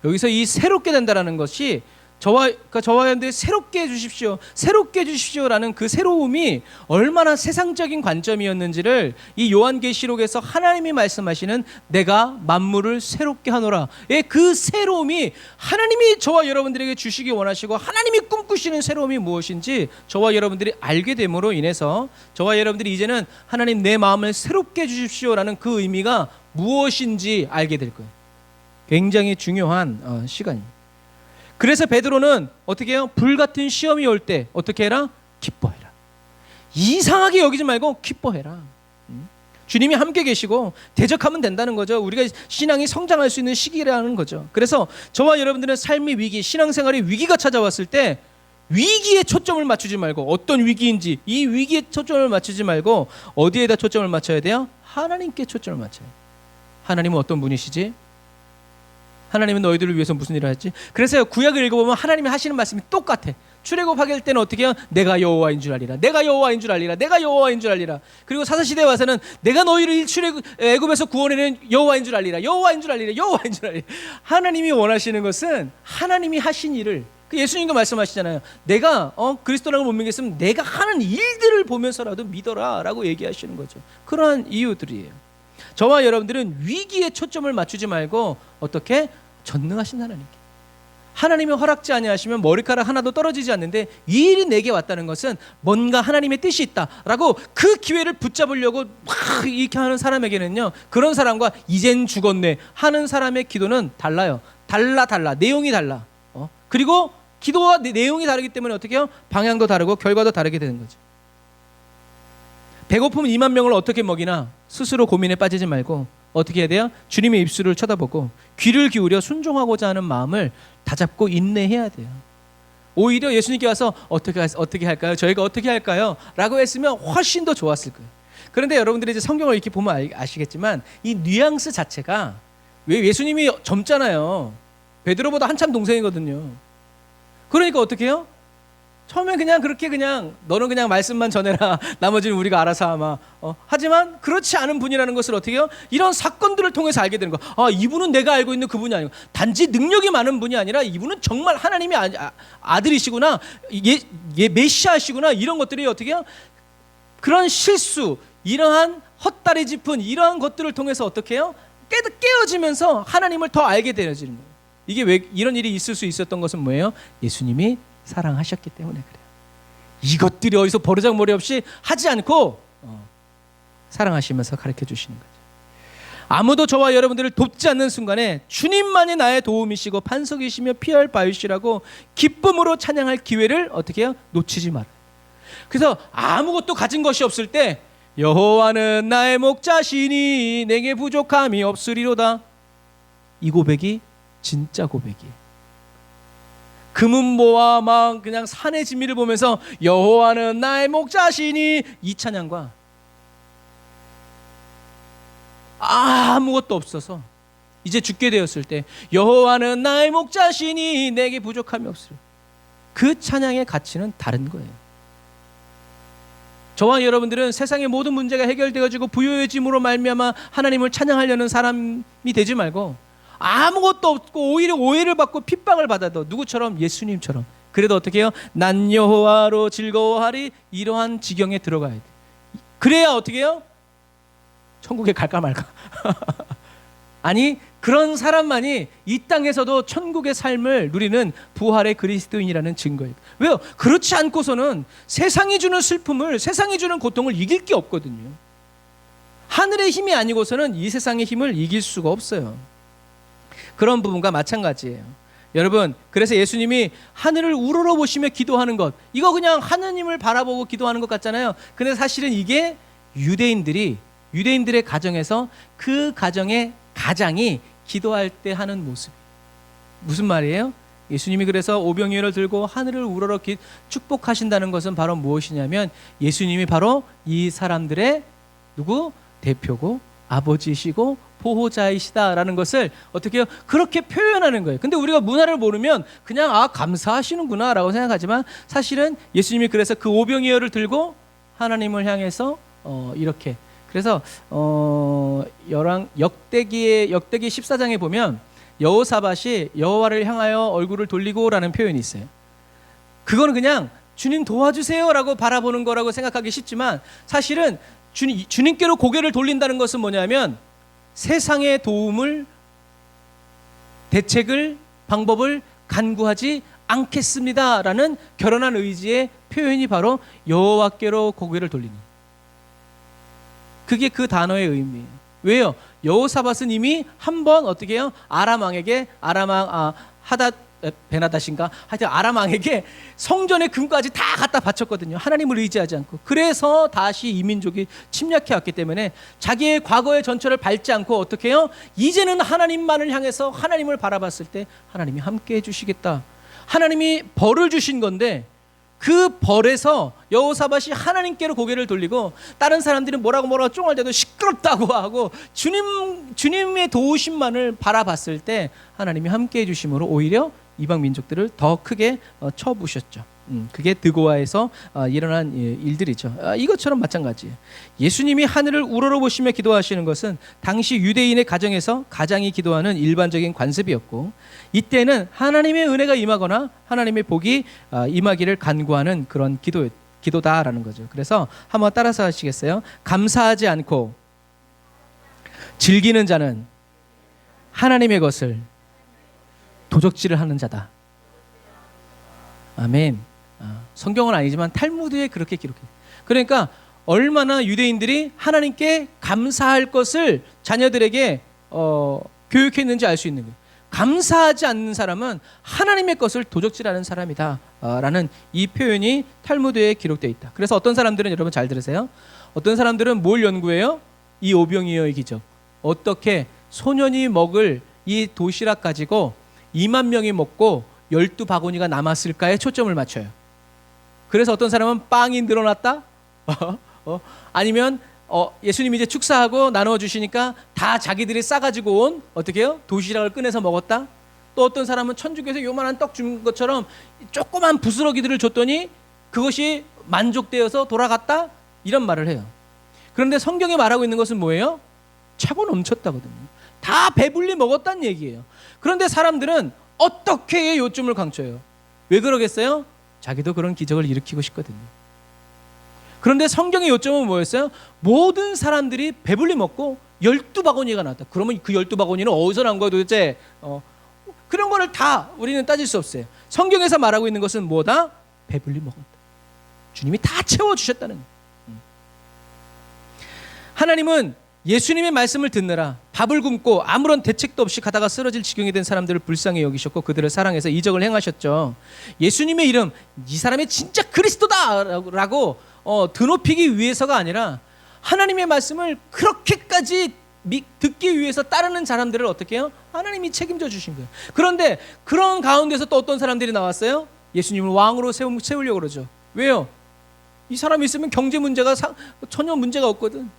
[SPEAKER 1] 여기서 이 새롭게 된다는 것이 저와 여러분들이 새롭게 해주십시오, 새롭게 해주십시오라는 그 새로움이 얼마나 세상적인 관점이었는지를 이 요한계시록에서 하나님이 말씀하시는 내가 만물을 새롭게 하노라, 그 새로움이 하나님이 저와 여러분들에게 주시기 원하시고 하나님이 꿈꾸시는 새로움이 무엇인지 저와 여러분들이 알게 됨으로 인해서 저와 여러분들이 이제는 하나님 내 마음을 새롭게 해주십시오라는 그 의미가 무엇인지 알게 될 거예요. 굉장히 중요한 시간입니다. 그래서 베드로는 어떻게 해요? 불같은 시험이 올 때 어떻게 해라? 기뻐해라. 이상하게 여기지 말고 기뻐해라. 주님이 함께 계시고 대적하면 된다는 거죠. 우리가 신앙이 성장할 수 있는 시기라는 거죠. 그래서 저와 여러분들은 삶의 위기, 신앙생활의 위기가 찾아왔을 때 위기에 초점을 맞추지 말고, 어떤 위기인지 이 위기에 초점을 맞추지 말고 어디에다 초점을 맞춰야 돼요? 하나님께 초점을 맞춰야 돼요. 하나님은 어떤 분이시지? 하나님은 너희들을 위해서 무슨 일을 했지? 그래서 구약을 읽어보면 하나님이 하시는 말씀이 똑같아. 출애굽하게 때는 어떻게 해요? 내가 여호와인 줄 알리라, 내가 여호와인 줄 알리라, 내가 여호와인 줄 알리라. 그리고 사사시대에 와서는 내가 너희를 애굽에서 구원해낸 여호와인 줄 알리라, 여호와인 줄 알리라, 여호와인 줄 알리라. 하나님이 원하시는 것은 하나님이 하신 일을, 예수님도 말씀하시잖아요. 내가 그리스도라고 못 믿겠으면 내가 하는 일들을 보면서라도 믿어라 라고 얘기하시는 거죠. 그러한 이유들이에요. 저와 여러분들은 위기에 초점을 맞추지 말고 어떻게? 전능하신 하나님께. 하나님이 허락지 아니하시면 머리카락 하나도 떨어지지 않는데 이 일이 내게 왔다는 것은 뭔가 하나님의 뜻이 있다라고 그 기회를 붙잡으려고 막 이렇게 하는 사람에게는요, 그런 사람과 이젠 죽었네 하는 사람의 기도는 달라요. 달라. 내용이 달라. 그리고 기도와 내용이 다르기 때문에 어떻게 해요? 방향도 다르고 결과도 다르게 되는 거죠. 배고프면 2만 명을 어떻게 먹이나 스스로 고민에 빠지지 말고 어떻게 해야 돼요? 주님의 입술을 쳐다보고 귀를 기울여 순종하고자 하는 마음을 다잡고 인내해야 돼요. 오히려 예수님께 와서 어떻게 할까요? 저희가 어떻게 할까요? 라고 했으면 훨씬 더 좋았을 거예요. 그런데 여러분들이 이제 성경을 이렇게 보면 아시겠지만 이 뉘앙스 자체가, 왜 예수님이 젊잖아요. 베드로보다 한참 동생이거든요. 그러니까 어떻게 해요? 처음에 그냥 그렇게 그냥 너는 그냥 말씀만 전해라, 나머지는 우리가 알아서 아마 하지만 그렇지 않은 분이라는 것을 어떻게 해요? 이런 사건들을 통해서 알게 되는 거. 이분은 내가 알고 있는 그분이 아니고 단지 능력이 많은 분이 아니라 이분은 정말 하나님의 아들이시구나, 메시아시구나, 이런 것들이 어떻게 해요? 그런 실수, 이러한 헛다리 짚은 이러한 것들을 통해서 어떻게 해요? 깨어지면서 하나님을 더 알게 되어지는 거예요. 이게 왜 이런 일이 있을 수 있었던 것은 뭐예요? 예수님이 사랑하셨기 때문에 그래요. 이것들이 어디서 버르장머리 없이 하지 않고 사랑하시면서 가르쳐 주시는 거죠. 아무도 저와 여러분들을 돕지 않는 순간에 주님만이 나의 도움이시고 반석이시며 피할 바위시라고 기쁨으로 찬양할 기회를 어떻게 해요? 놓치지 말아요. 그래서 아무것도 가진 것이 없을 때 여호와는 나의 목자시니 내게 부족함이 없으리로다. 이 고백이 진짜 고백이에요. 금은보와 막 그냥 산의 진미를 보면서 여호와는 나의 목자시니, 이 찬양과 아무것도 없어서 이제 죽게 되었을 때 여호와는 나의 목자시니 내게 부족함이 없으리, 그 찬양의 가치는 다른 거예요. 저와 여러분들은 세상의 모든 문제가 해결되어지고 부유해짐으로 말미암아 하나님을 찬양하려는 사람이 되지 말고 아무것도 없고 오히려 오해를 받고 핍박을 받아도 누구처럼? 예수님처럼. 그래도 어떻게 해요? 난 여호와로 즐거워하리, 이러한 지경에 들어가야 돼. 그래야 어떻게 해요? 천국에 갈까 말까. 아니, 그런 사람만이 이 땅에서도 천국의 삶을 누리는 부활의 그리스도인이라는 증거예요. 왜요? 그렇지 않고서는 세상이 주는 슬픔을, 세상이 주는 고통을 이길 게 없거든요. 하늘의 힘이 아니고서는 이 세상의 힘을 이길 수가 없어요. 그런 부분과 마찬가지예요. 여러분, 그래서 예수님이 하늘을 우러러 보시며 기도하는 것, 이거 그냥 하느님을 바라보고 기도하는 것 같잖아요. 근데 사실은 이게 유대인들의 가정에서 그 가정의 가장이 기도할 때 하는 모습. 무슨 말이에요? 예수님이 그래서 오병이어를 들고 하늘을 우러러 축복하신다는 것은 바로 무엇이냐면 예수님이 바로 이 사람들의 대표고 아버지이시고 보호자이시다라는 것을 어떻게 해요? 그렇게 표현하는 거예요. 근데 우리가 문화를 모르면 그냥 감사하시는구나 라고 생각하지만 사실은 예수님이 그래서 그 오병이어를 들고 하나님을 향해서 이렇게, 그래서 역대기 14장에 보면 여호사밧이 여호와를 향하여 얼굴을 돌리고라는 표현이 있어요. 그거는 그냥 주님 도와주세요라고 바라보는 거라고 생각하기 쉽지만 사실은 주님께로 고개를 돌린다는 것은 뭐냐면 세상의 도움을, 대책을, 방법을 간구하지 않겠습니다라는 결연한 의지의 표현이 바로 여호와께로 고개를 돌리는, 그게 그 단어의 의미예요. 왜요? 여호사밧은 이미 한번 어떻게 해요? 아람 왕에게, 베나닷인가? 하여튼 아람 왕에게 성전의 금까지 다 갖다 바쳤거든요. 하나님을 의지하지 않고. 그래서 다시 이 민족이 침략해 왔기 때문에 자기의 과거의 전철을 밟지 않고 어떻게 해요? 이제는 하나님만을 향해서 하나님을 바라봤을 때 하나님이 함께 해주시겠다. 하나님이 벌을 주신 건데 그 벌에서 여호사밧이 하나님께로 고개를 돌리고, 다른 사람들은 뭐라고 쫑알대도 시끄럽다고 하고 주님의 도우심만을 바라봤을 때 하나님이 함께 해주심으로 오히려 이방 민족들을 더 크게 쳐부셨죠. 그게 드고아에서 일어난 일들이죠. 이것처럼 마찬가지예요. 예수님이 하늘을 우러러보시며 기도하시는 것은 당시 유대인의 가정에서 가장이 기도하는 일반적인 관습이었고, 이때는 하나님의 은혜가 임하거나 하나님의 복이 임하기를 간구하는 그런 기도다라는 거죠. 그래서 한번 따라서 하시겠어요? 감사하지 않고 즐기는 자는 하나님의 것을 도적질을 하는 자다. 아멘. 성경은 아니지만 탈무드에 그렇게 기록해요. 그러니까 얼마나 유대인들이 하나님께 감사할 것을 자녀들에게 교육했는지 알 수 있는 거예요. 감사하지 않는 사람은 하나님의 것을 도적질하는 사람이다 라는 이 표현이 탈무드에 기록되어 있다. 그래서 어떤 사람들은, 여러분 잘 들으세요, 어떤 사람들은 뭘 연구해요? 이 오병이어의 기적, 어떻게 소년이 먹을 이 도시락 가지고 2만 명이 먹고 12바구니가 남았을까에 초점을 맞춰요. 그래서 어떤 사람은 빵이 늘어났다? 아니면 예수님이 이제 축사하고 나누어 주시니까 다 자기들이 싸가지고 온 어떻게 해요? 도시락을 꺼내서 먹었다? 또 어떤 사람은 천주교에서 요만한 떡 준 것처럼 조그만 부스러기들을 줬더니 그것이 만족되어서 돌아갔다? 이런 말을 해요. 그런데 성경에 말하고 있는 것은 뭐예요? 차고 넘쳤다거든요. 다 배불리 먹었다는 얘기예요. 그런데 사람들은 어떻게 요점을 강조해요? 왜 그러겠어요? 자기도 그런 기적을 일으키고 싶거든요. 그런데 성경의 요점은 뭐였어요? 모든 사람들이 배불리 먹고 12바구니가 나왔다. 그러면 그 12바구니는 어디서 나온 거야 도대체? 그런 거를 다 우리는 따질 수 없어요. 성경에서 말하고 있는 것은 뭐다? 배불리 먹었다. 주님이 다 채워주셨다는 거예요. 하나님은 예수님의 말씀을 듣느라 밥을 굶고 아무런 대책도 없이 가다가 쓰러질 지경이 된 사람들을 불쌍히 여기셨고 그들을 사랑해서 이적을 행하셨죠. 예수님의 이름, 이 사람이 진짜 그리스도다라고 드높이기 위해서가 아니라 하나님의 말씀을 그렇게까지 듣기 위해서 따르는 사람들을 어떻게 해요? 하나님이 책임져 주신 거예요. 그런데 그런 가운데서 또 어떤 사람들이 나왔어요? 예수님을 왕으로 세우려고 그러죠. 왜요? 이 사람이 있으면 경제 문제가 전혀 문제가 없거든.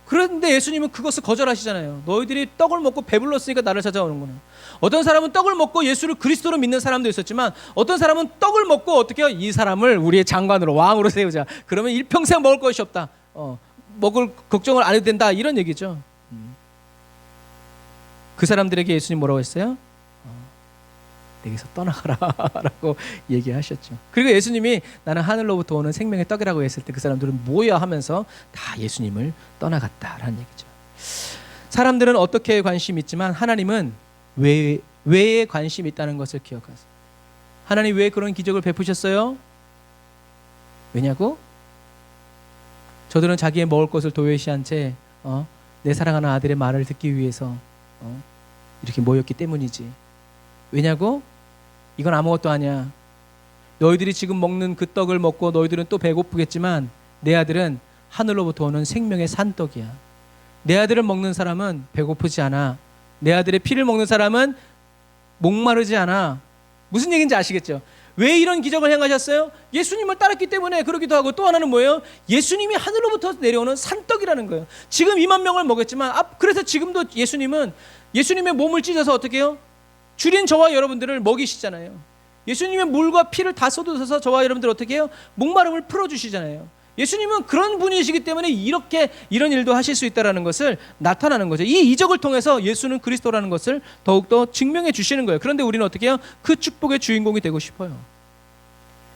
[SPEAKER 1] 그런데 예수님은 그것을 거절하시잖아요. 너희들이 떡을 먹고 배불렀으니까 나를 찾아오는구나. 어떤 사람은 떡을 먹고 예수를 그리스도로 믿는 사람도 있었지만 어떤 사람은 떡을 먹고 어떻게 해요? 이 사람을 우리의 장관으로, 왕으로 세우자. 그러면 일평생 먹을 것이 없다. 먹을 걱정을 안 해도 된다. 이런 얘기죠. 그 사람들에게 예수님 뭐라고 했어요? 내게서 떠나가라 라고 얘기하셨죠. 그리고 예수님이 나는 하늘로부터 오는 생명의 떡이라고 했을 때 그 사람들은 뭐야 하면서 다 예수님을 떠나갔다라는 얘기죠. 사람들은 어떻게 관심이 있지만 하나님은 왜에 관심이 있다는 것을 기억하세요. 하나님 왜 그런 기적을 베푸셨어요? 왜냐고? 저들은 자기의 먹을 것을 도외시한 채 내 사랑하는 아들의 말을 듣기 위해서 이렇게 모였기 때문이지. 왜냐고? 이건 아무것도 아니야. 너희들이 지금 먹는 그 떡을 먹고 너희들은 또 배고프겠지만 내 아들은 하늘로부터 오는 생명의 산떡이야. 내 아들을 먹는 사람은 배고프지 않아. 내 아들의 피를 먹는 사람은 목마르지 않아. 무슨 얘기인지 아시겠죠? 왜 이런 기적을 행하셨어요? 예수님을 따랐기 때문에 그러기도 하고, 또 하나는 뭐예요? 예수님이 하늘로부터 내려오는 산떡이라는 거예요. 지금 2만 명을 먹였지만 그래서 지금도 예수님은 예수님의 몸을 찢어서 어떻게 해요? 줄인 저와 여러분들을 먹이시잖아요. 예수님의 물과 피를 다 쏟으셔서 저와 여러분들 어떻게 해요? 목마름을 풀어주시잖아요. 예수님은 그런 분이시기 때문에 이런 일도 하실 수 있다는 것을 나타나는 거죠. 이 이적을 통해서 예수는 그리스도라는 것을 더욱더 증명해 주시는 거예요. 그런데 우리는 어떻게 해요? 그 축복의 주인공이 되고 싶어요.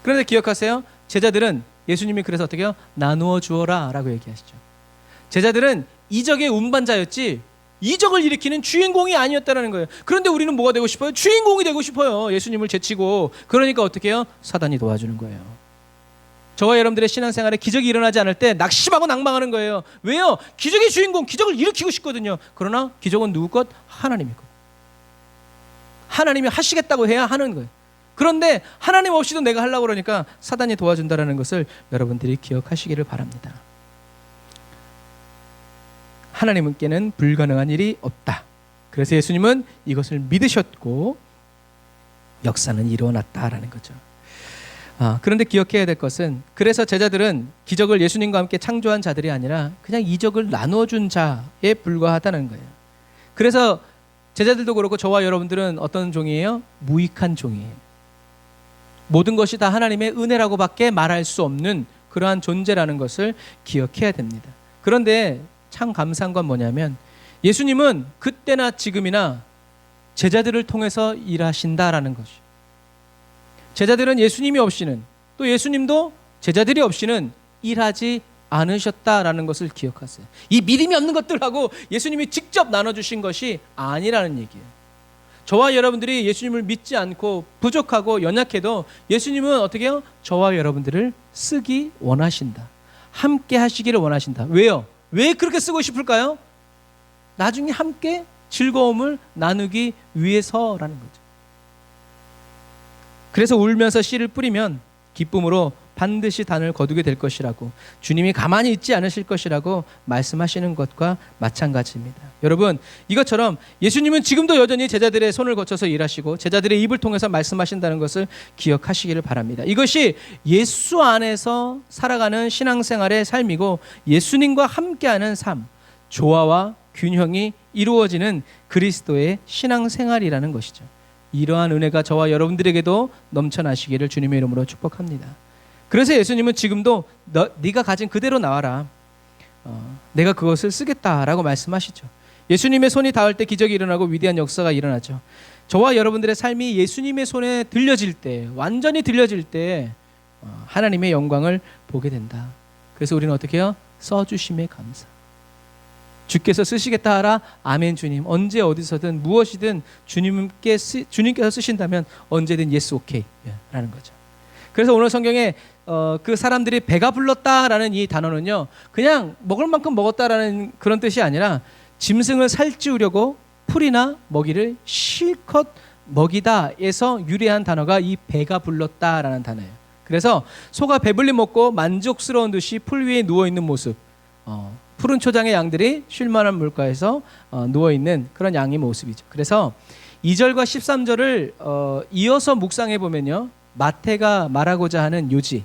[SPEAKER 1] 그런데 기억하세요. 제자들은 예수님이 그래서 어떻게 해요? 나누어 주어라 라고 얘기하시죠. 제자들은 이적의 운반자였지 이적을 일으키는 주인공이 아니었다는 거예요. 그런데 우리는 뭐가 되고 싶어요? 주인공이 되고 싶어요. 예수님을 제치고. 그러니까 어떻게 해요? 사단이 도와주는 거예요. 저와 여러분들의 신앙생활에 기적이 일어나지 않을 때 낙심하고 낭망하는 거예요. 왜요? 기적의 주인공, 기적을 일으키고 싶거든요. 그러나 기적은 누구 것? 하나님의 것. 하나님이 하시겠다고 해야 하는 거예요. 그런데 하나님 없이도 내가 하려고 그러니까 사단이 도와준다는 것을 여러분들이 기억하시기를 바랍니다. 하나님께는 불가능한 일이 없다. 그래서 예수님은 이것을 믿으셨고 역사는 일어났다라는 거죠. 그런데 기억해야 될 것은 그래서 제자들은 기적을 예수님과 함께 창조한 자들이 아니라 그냥 이적을 나눠준 자에 불과하다는 거예요. 그래서 제자들도 그렇고 저와 여러분들은 어떤 종이에요? 무익한 종이에요. 모든 것이 다 하나님의 은혜라고밖에 말할 수 없는 그러한 존재라는 것을 기억해야 됩니다. 그런데 참 감사한 건 뭐냐면 예수님은 그때나 지금이나 제자들을 통해서 일하신다라는 것이죠. 제자들은 예수님이 없이는 또 예수님도 제자들이 없이는 일하지 않으셨다라는 것을 기억하세요. 이 믿음이 없는 것들하고 예수님이 직접 나눠주신 것이 아니라는 얘기예요. 저와 여러분들이 예수님을 믿지 않고 부족하고 연약해도 예수님은 어떻게 해요? 저와 여러분들을 쓰기 원하신다. 함께 하시기를 원하신다. 왜요? 왜 그렇게 쓰고 싶을까요? 나중에 함께 즐거움을 나누기 위해서라는 거죠. 그래서 울면서 씨를 뿌리면 기쁨으로 반드시 단을 거두게 될 것이라고 주님이 가만히 있지 않으실 것이라고 말씀하시는 것과 마찬가지입니다. 여러분, 이것처럼 예수님은 지금도 여전히 제자들의 손을 거쳐서 일하시고 제자들의 입을 통해서 말씀하신다는 것을 기억하시기를 바랍니다. 이것이 예수 안에서 살아가는 신앙생활의 삶이고 예수님과 함께하는 삶, 조화와 균형이 이루어지는 그리스도의 신앙생활이라는 것이죠. 이러한 은혜가 저와 여러분들에게도 넘쳐나시기를 주님의 이름으로 축복합니다. 그래서 예수님은 지금도 네가 가진 그대로 나와라. 내가 그것을 쓰겠다라고 말씀하시죠. 예수님의 손이 닿을 때 기적이 일어나고 위대한 역사가 일어나죠. 저와 여러분들의 삶이 예수님의 손에 들려질 때, 완전히 들려질 때 하나님의 영광을 보게 된다. 그래서 우리는 어떻게 해요? 써주심에 감사. 주께서 쓰시겠다 하라. 아멘 주님. 언제 어디서든 무엇이든 주님께서 쓰신다면 언제든 예스 오케이 라는 거죠. 그래서 오늘 성경에 그 사람들이 배가 불렀다라는 이 단어는요, 그냥 먹을 만큼 먹었다라는 그런 뜻이 아니라 짐승을 살찌우려고 풀이나 먹이를 실컷 먹이다에서 유래한 단어가 이 배가 불렀다라는 단어예요. 그래서 소가 배불리 먹고 만족스러운 듯이 풀 위에 누워있는 모습, 푸른 초장의 양들이 쉴만한 물가에서 누워있는 그런 양의 모습이죠. 그래서 2절과 13절을 이어서 묵상해 보면요, 마태가 말하고자 하는 요지,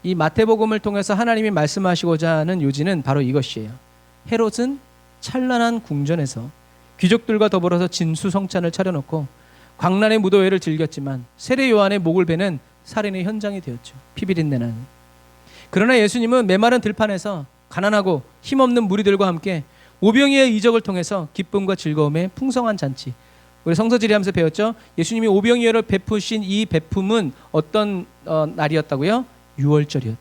[SPEAKER 1] 이 마태복음을 통해서 하나님이 말씀하시고자 하는 요지는 바로 이것이에요. 헤롯은 찬란한 궁전에서 귀족들과 더불어서 진수성찬을 차려놓고 광란의 무도회를 즐겼지만 세례 요한의 목을 베는 살인의 현장이 되었죠. 피비린내 나는. 그러나 예수님은 메마른 들판에서 가난하고 힘없는 무리들과 함께 오병이의 이적을 통해서 기쁨과 즐거움의 풍성한 잔치, 우리 성서지리하면서 배웠죠. 예수님이 오병이어를 베푸신 이 베품은 어떤 날이었다고요? 6월절이었다.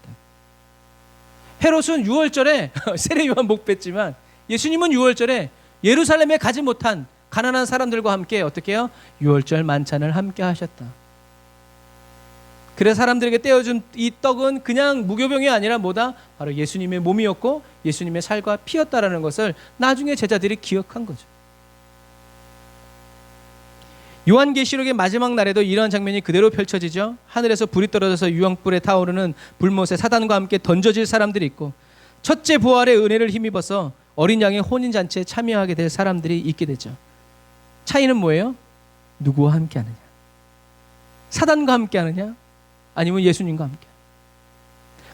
[SPEAKER 1] 헤롯은 6월절에 세례 요한 목 뺐지만 예수님은 6월절에 예루살렘에 가지 못한 가난한 사람들과 함께 어떻게 해요? 6월절 만찬을 함께 하셨다. 그래서 사람들에게 떼어준 이 떡은 그냥 무교병이 아니라 뭐다? 바로 예수님의 몸이었고 예수님의 살과 피였다라는 것을 나중에 제자들이 기억한 거죠. 요한계시록의 마지막 날에도 이런 장면이 그대로 펼쳐지죠. 하늘에서 불이 떨어져서 유황불에 타오르는 불못에 사단과 함께 던져질 사람들이 있고 첫째 부활의 은혜를 힘입어서 어린 양의 혼인잔치에 참여하게 될 사람들이 있게 되죠. 차이는 뭐예요? 누구와 함께 하느냐? 사단과 함께 하느냐? 아니면 예수님과 함께?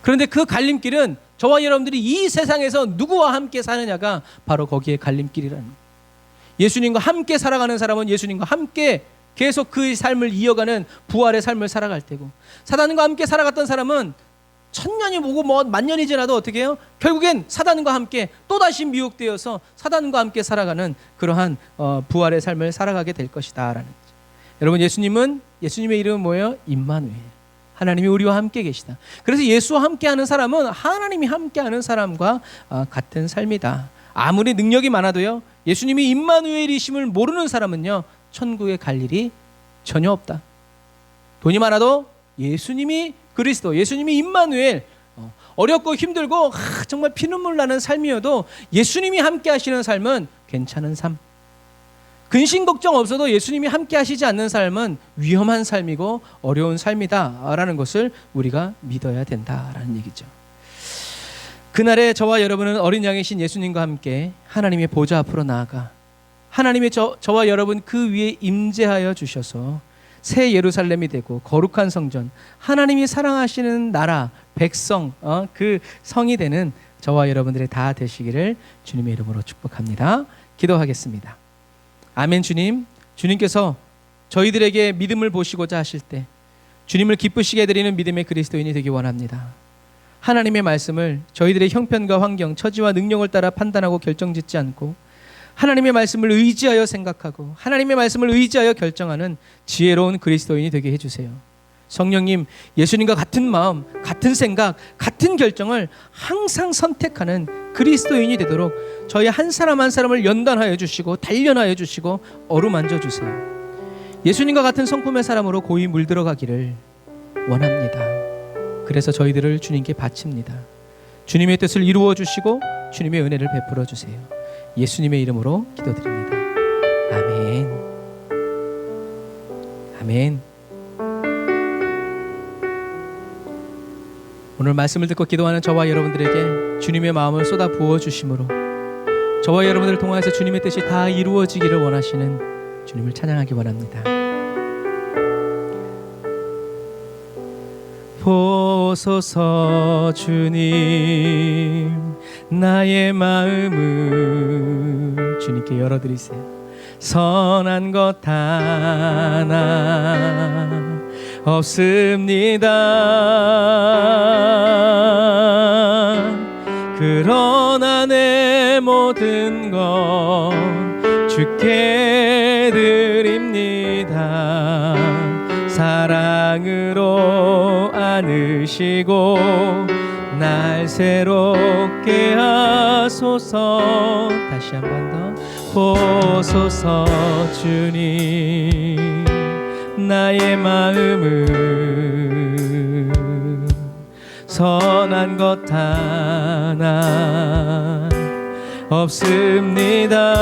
[SPEAKER 1] 그런데 그 갈림길은 저와 여러분들이 이 세상에서 누구와 함께 사느냐가 바로 거기에 갈림길이라는 거예요. 예수님과 함께 살아가는 사람은 예수님과 함께 계속 그 삶을 이어가는 부활의 삶을 살아갈 테고, 사단과 함께 살아갔던 사람은 천년이 오고 뭐 만년이 지나도 어떻게 해요? 결국엔 사단과 함께 또다시 미혹되어서 사단과 함께 살아가는 그러한 부활의 삶을 살아가게 될 것이다 라는 거죠. 여러분, 예수님의 이름은 뭐예요? 임마누엘. 하나님이 우리와 함께 계시다. 그래서 예수와 함께하는 사람은 하나님이 함께하는 사람과 같은 삶이다. 아무리 능력이 많아도요, 예수님이 임마누엘이심을 모르는 사람은요, 천국에 갈 일이 전혀 없다. 돈이 많아도 예수님이 그리스도, 예수님이 임마누엘, 어렵고 힘들고 정말 피눈물 나는 삶이어도 예수님이 함께 하시는 삶은 괜찮은 삶. 근심 걱정 없어도 예수님이 함께 하시지 않는 삶은 위험한 삶이고 어려운 삶이다라는 것을 우리가 믿어야 된다라는 얘기죠. 그날에 저와 여러분은 어린 양이신 예수님과 함께 하나님의 보좌 앞으로 나아가 하나님의 저와 여러분 그 위에 임재하여 주셔서 새 예루살렘이 되고 거룩한 성전, 하나님이 사랑하시는 나라, 백성, 그 성이 되는 저와 여러분들이 다 되시기를 주님의 이름으로 축복합니다. 기도하겠습니다. 아멘. 주님께서 저희들에게 믿음을 보시고자 하실 때 주님을 기쁘시게 해드리는 믿음의 그리스도인이 되기 원합니다. 하나님의 말씀을 저희들의 형편과 환경, 처지와 능력을 따라 판단하고 결정짓지 않고 하나님의 말씀을 의지하여 생각하고 하나님의 말씀을 의지하여 결정하는 지혜로운 그리스도인이 되게 해주세요. 성령님, 예수님과 같은 마음, 같은 생각, 같은 결정을 항상 선택하는 그리스도인이 되도록 저희 한 사람 한 사람을 연단하여 주시고 단련하여 주시고 어루만져 주세요. 예수님과 같은 성품의 사람으로 고이 물들어가기를 원합니다. 그래서 저희들을 주님께 바칩니다. 주님의 뜻을 이루어 주시고 주님의 은혜를 베풀어 주세요. 예수님의 이름으로 기도드립니다. 아멘. 아멘. 오늘 말씀을 듣고 기도하는 저와 여러분들에게 주님의 마음을 쏟아 부어 주심으로 저와 여러분들을 통하여서 주님의 뜻이 다 이루어지기를 원하시는 주님을 찬양하기 원합니다. 보소서 주님, 나의 마음을 주님께 열어드리세요. 선한 것 하나 없습니다. 그러나 내 모든 것 주께 드립니다. 사랑으로 안으시고 날 새롭게 하소서. 다시 한 번 더. 보소서 주님, 나의 마음을 선한 것 하나 없습니다.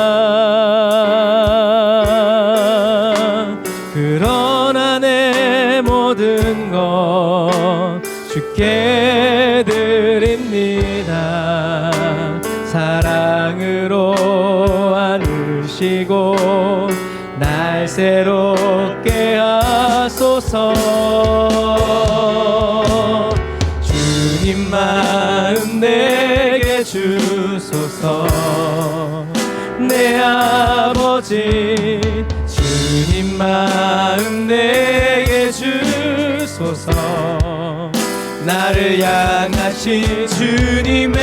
[SPEAKER 1] 그러나 내 모든 것 주께 드립니다. 사랑으로 안으시고 날 새롭게 하소서. 주님 마음 내게 주소서. 내 아버지 주님 마음 내게 주소서. 나를 향하신 주님의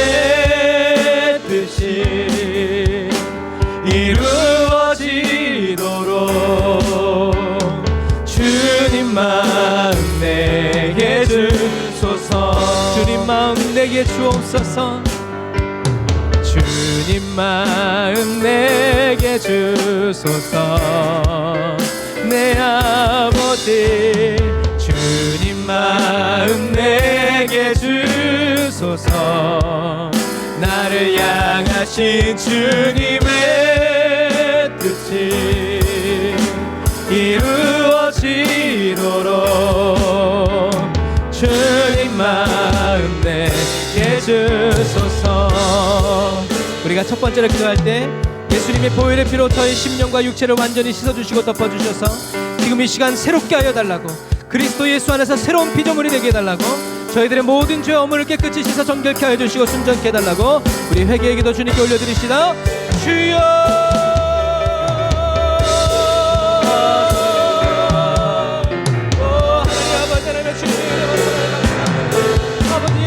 [SPEAKER 1] 뜻이 이루어지도록 주님 마음 내게 주소서. 주님 마음 내게 주옵소서. 주님 마음 내게 주소서. 내 아버지 주님 마음 내게 주소서. 나를 향하신 주님의 뜻이 이루어지도록 주님 마음 내게 주소서. 우리가 첫 번째로 기도할 때 예수님의 보혈의 피로 저의 심령과 육체를 완전히 씻어주시고 덮어주셔서 지금 이 시간 새롭게 하여 달라고, 그리스도 예수 안에서 새로운 피조물이 되게 해달라고, 저희들의 모든 죄 어물을 깨끗이 씻어 정결케 하여 주시고 순전케 해달라고 우리 회개의 기도 주님께 올려드립시다. 주여 아버지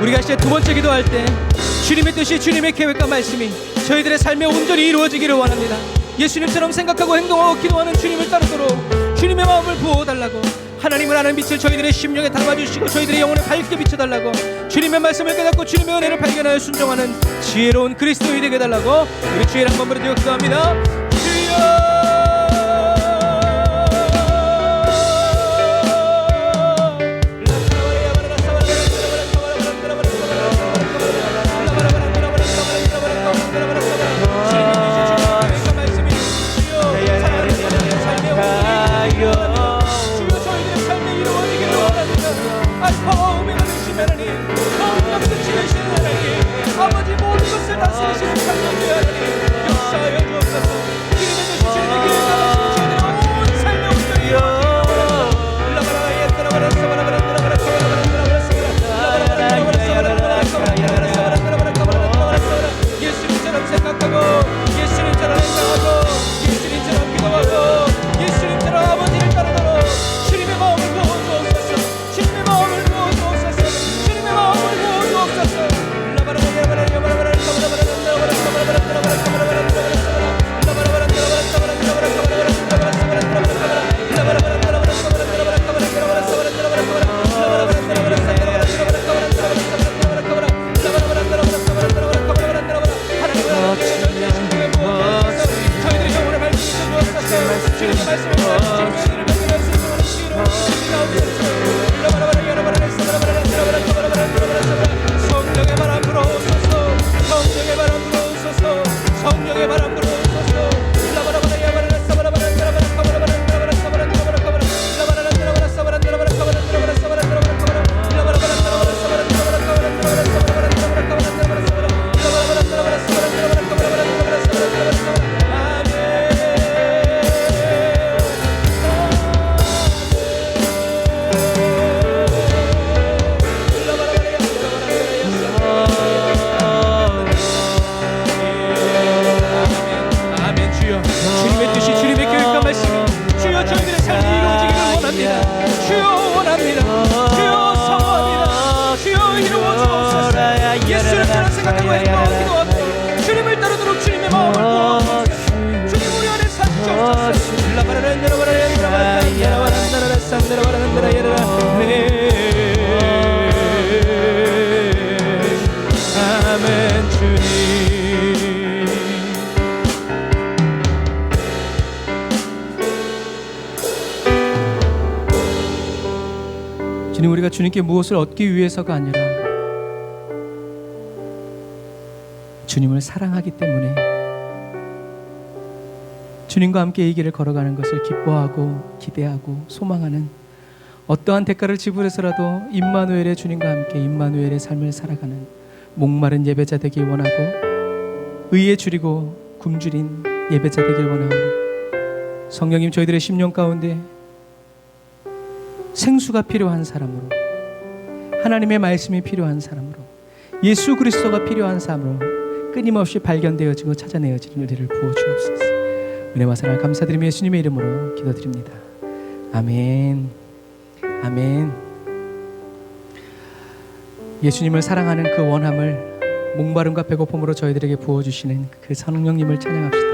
[SPEAKER 1] 우리가 이제 두 번째 기도할 때 주님의 뜻이, 주님의 계획과 말씀이 저희들의 삶에 온전히 이루어지기를 원합니다. 예수님처럼 생각하고 행동하고 기도하는 주님을 따르도록 주님의 마음을 부어달라고, 하나님을 아는 빛을 저희들의 심령에 담아주시고 저희들의 영혼에 밝게 비춰달라고, 주님의 말씀을 깨닫고 주님의 은혜를 발견하여 순종하는 지혜로운 그리스도인이 되게 해달라고 우리 주의 한번 부르짖어 기도합니다. 주여 아버지 모든 것을 다스리시는 하나님 역사하여 주옵소서. 아멘. 주님, 주님, 우리가 주님께 무엇을 얻기 위해서가 아니라 주님을 사랑하기 때문에 주님과 함께 이 길을 걸어가는 것을 기뻐하고 기대하고 소망하는, 어떠한 대가를 지불해서라도 임마누엘의 주님과 함께 임마누엘의 삶을 살아가는 목마른 예배자 되길 원하고, 의에 줄이고 굶주린 예배자 되길 원하고, 성령님 저희들의 심령 가운데 생수가 필요한 사람으로, 하나님의 말씀이 필요한 사람으로, 예수 그리스도가 필요한 사람으로 끊임없이 발견되어지고 찾아내어지는 은혜를 부어주옵소서. 은혜와 사랑을 감사드리며 예수님의 이름으로 기도드립니다. 아멘. 아멘. 예수님을 사랑하는 그 원함을 목마름과 배고픔으로 저희들에게 부어주시는 그 성령님을 찬양합시다.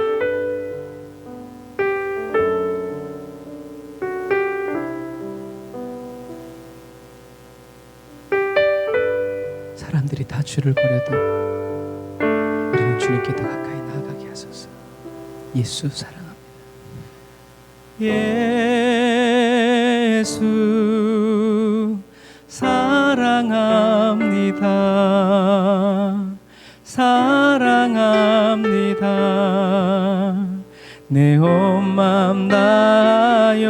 [SPEAKER 1] 사람들이 다 주를 버려도 우리는 주님께 더 가까이 나아가게 하소서. 예수 사랑합니다. 예수 사랑합니다. 사랑합니다. 내 온 마음 다하여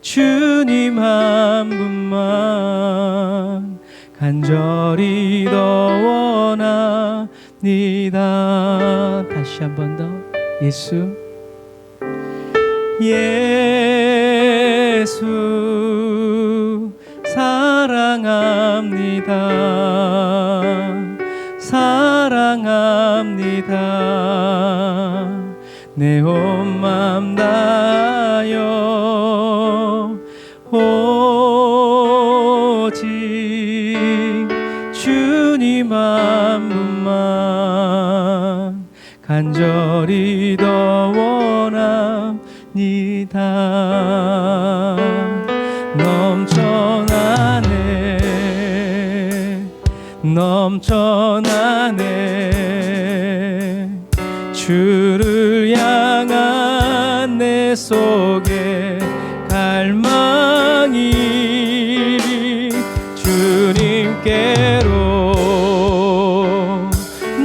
[SPEAKER 1] 주님 한 분만 간절히 더 원합니다. 다시 한 번 더. 예수 예수 사랑합니다. 사랑합니다. 내 온 맘 다하여 오직 주님 한 분만 간절히 더 원합니다. 넘쳐나네 주를 향한 내 속에 갈망이 주님께로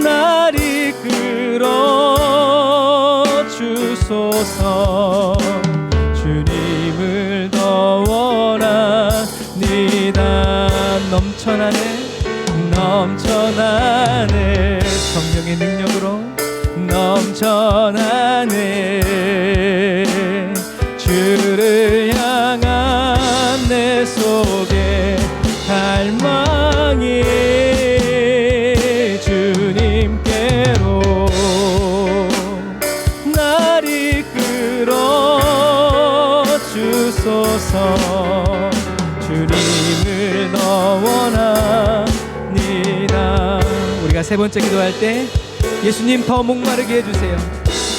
[SPEAKER 1] 날 이끌어 주소서. 주님을 더 원합니다. 넘쳐나네 성령의 능력으로 넘쳐나네 주를 향한 내 속에 갈망이 주님께로 날 이끌어 주소서. 주님을 더 원합니다. 우리가 세 번째 기도할 때 예수님 더 목마르게 해주세요.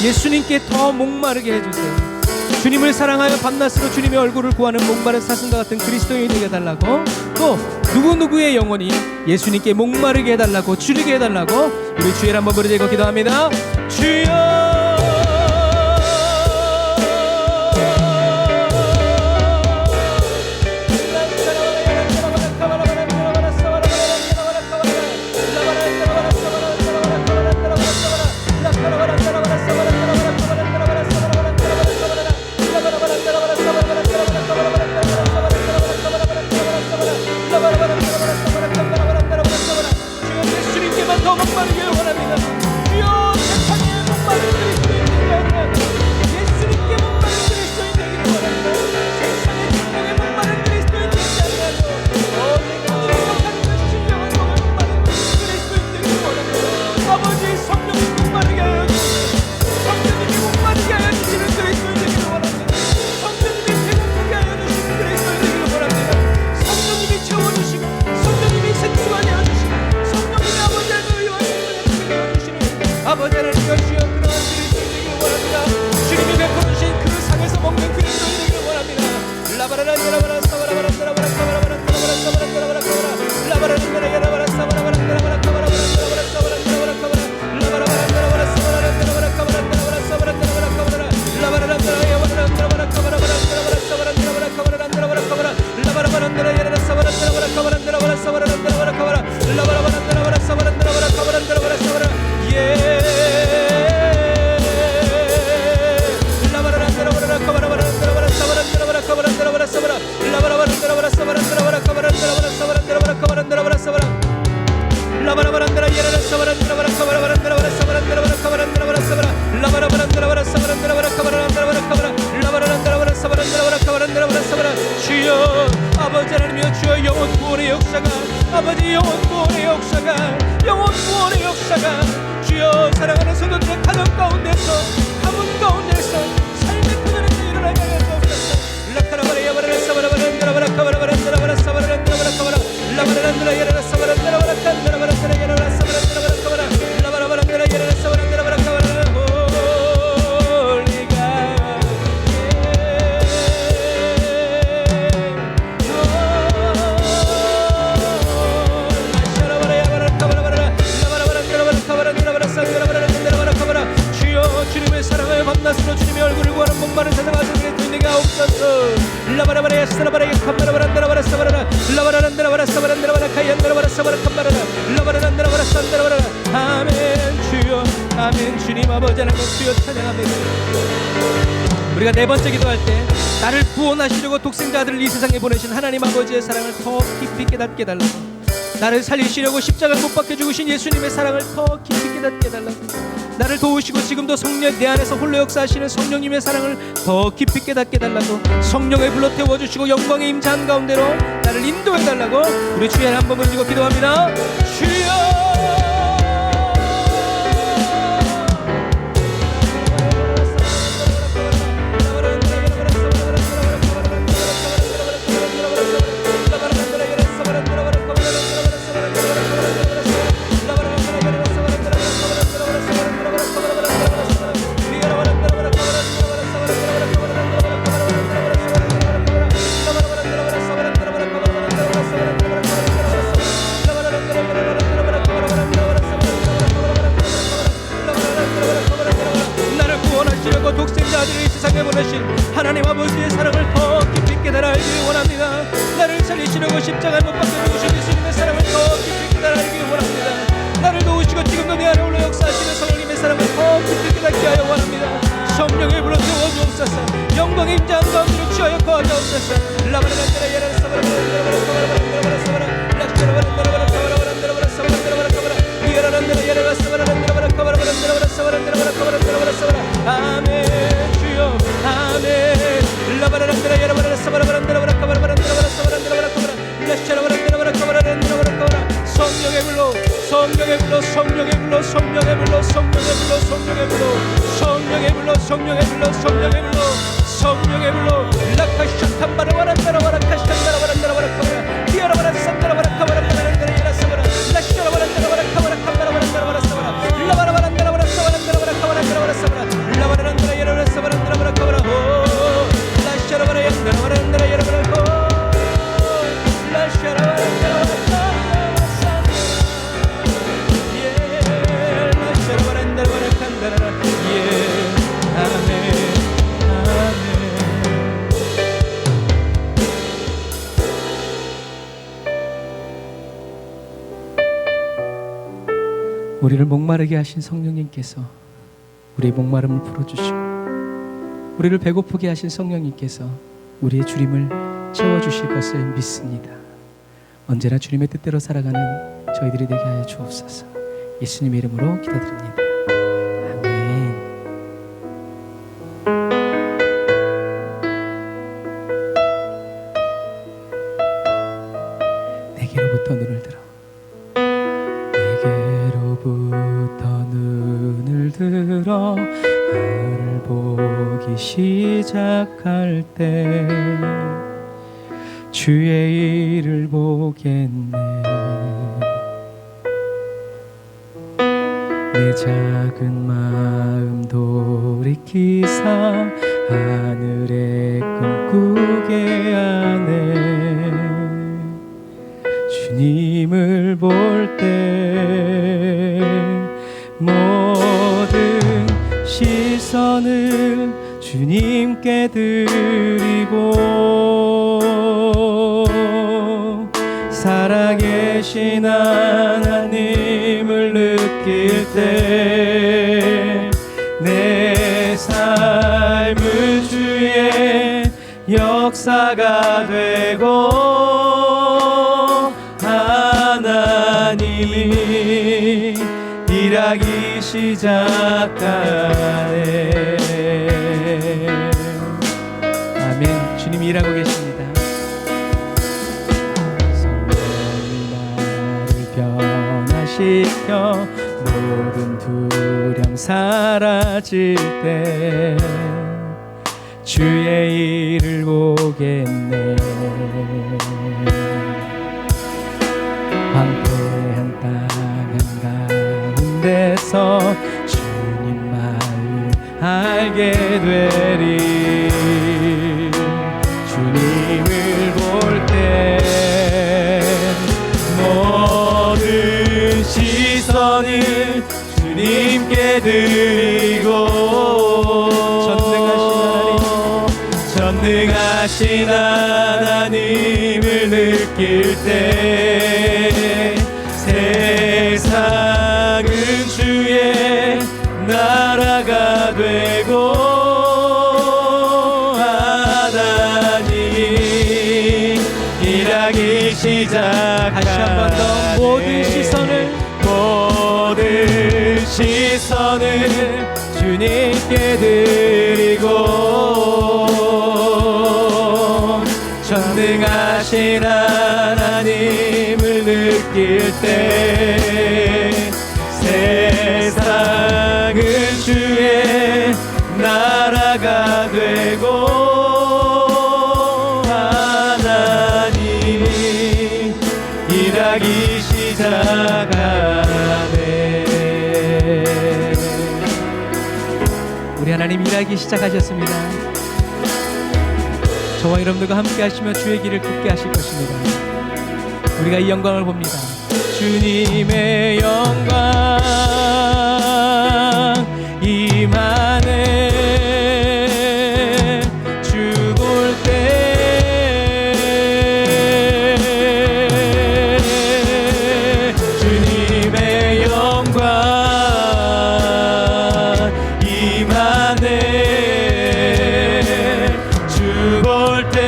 [SPEAKER 1] 예수님께 더 목마르게 해주세요. 주님을 사랑하여 밤낮으로 주님의 얼굴을 구하는 목마른 사슴과 같은 그리스도인이 되게 해달라고, 또 누구누구의 영혼이 예수님께 목마르게 해달라고, 주리게 해달라고 우리 주일 한번 부르짖고 기도합니다. 주여 주여 아버지 하나님이여 주여 영원 구원의 역사가 아버지 영원 구원의 역사가 영원 구원의 역사가 주여 사랑하는 성도들의 가정 가운데서 가문 가운데서 삶의 터전에서 일어나게 하여 주옵소서. 라카라바라야바라 사바라바란다라바라 카바라바란다라바라 사바란다라바라 카바라 라바란다라야라 사바란다라바라 칸다라바란다라야라 사바란다라바라 카바라 라바라바란다라야라 사바란다라바라 카바라 주님을 사랑하여 밤낮으로 주님의 얼굴을 구하는 목마른 세상 아들에게 되게 없어서. 라바라바라야 사라바라야 캄바라바란다라바라 사바라라 라바라란다라바라 사바란다라바라 카이안다라바라 사바라 캄바라라 라바라란다라바라 산다라바라. 아멘 주여 아멘. 주님 아버지 하나님 주여 찬양합니다. 우리가 네 번째 기도할 때 나를 구원하시려고 독생자 아들을 이 세상에 보내신 하나님 아버지의 사랑을 더 깊이 깨닫게 해달라고, 나를 살리시려고 십자가를 못 박혀 죽으신 예수님의 사랑을 더 깊이 깨닫게 해달라고, 나를 도우시고 지금도 성령 내 안에서 홀로 역사하시는 성령님의 사랑을 더 깊이 깨닫게 해달라고, 성령을 불러 태워주시고 영광의 임재한 가운데로 나를 인도해달라고 우리 주의 한 번 부르짖고 기도합니다. 주여 독생자 아들을 이 세상에 보내신 하나님 아버지의 사랑을 더 깊이 깨달아 알기 원합니다. 나를 살리시려고 십자가에 못 박혀 죽으신 예수님의 사랑을 더 깊이 깨달아 알기 원합니다. 나를 도우시고 지금도 내 안에 홀로 역사하시는 성령님의 사랑을 더 깊이 깨닫게 하여 원합니다. 성령을 불러 태워 주옵소서. 영광의 임재한 가운데로 취하여 거하옵소서. 아멘. 주여 아멘. 성령의 불로 성령의 불로 성령의 불로 성령의 불로 성령의 불로 성령의 불로 성령의 불로 성령의 불로 성령의 불로 성령의 불로 라카샤탄바라바란다라바라 카샤탄바라바란다라바라 카바라 디아라바란산다라바라 카바라바란다라 라샤라바란다라바라 카바라 칸바라바란다라바라 사바라 라바라바란다라바라 사바란다라바라 카바란다라바라 사바라 라바란다라 예라바라 사바란다라바라 카바라 호 라샤라바라 양다라바란다라 예라바라 호 라샤라바란다라바라 우리를 목마르게 하신 성령님께서 우리의 목마름을 풀어주시고, 우리를 배고프게 하신 성령님께서 우리의 주림을 채워주실 것을 믿습니다. 언제나 주님의 뜻대로 살아가는 저희들이 되게 하여 주옵소서. 예수님의 이름으로 기도드립니다. 아멘. 내게로부터 눈을 들어, 내게로부터 눈을 들어 하늘 보기 시작할 때 주의 일을 보겠네. 내 작은 마음 돌이키사 하늘에 꿈꾸게 하네. 주님을 볼 때 모든 시선을 주님께 드리고, 살아계신 하나님을 느낄 때 내 삶은 주의 역사가 되고 하나님이 일하기 시작하네. 아멘. 주님이 일하고 계십니다. 변화시켜 모든 두려움 사라질 때 주의 일을 보겠네. 황폐한 땅 한가운데서 주님 마음 알게 되리. 주님을 볼 때 모든 시선을 주님께 드리고, 전능하신 하나님을 느낄 때 세상은 주의 나라가 되고 시선을 주님께 드리고 전능하신 하나님을 느낄 때 세상은 주의 나라가 되고 하나님이 일하기 시작하네. 우리 하나님 일하기 시작하셨습니다. 저와 여러분들과 함께 하시며 주의 길을 굽게 하실 것입니다. 우리가 이 영광을 봅니다. 주님의 영광 임하네. 주 볼 때 주님의 영광 임하네. 주 볼 때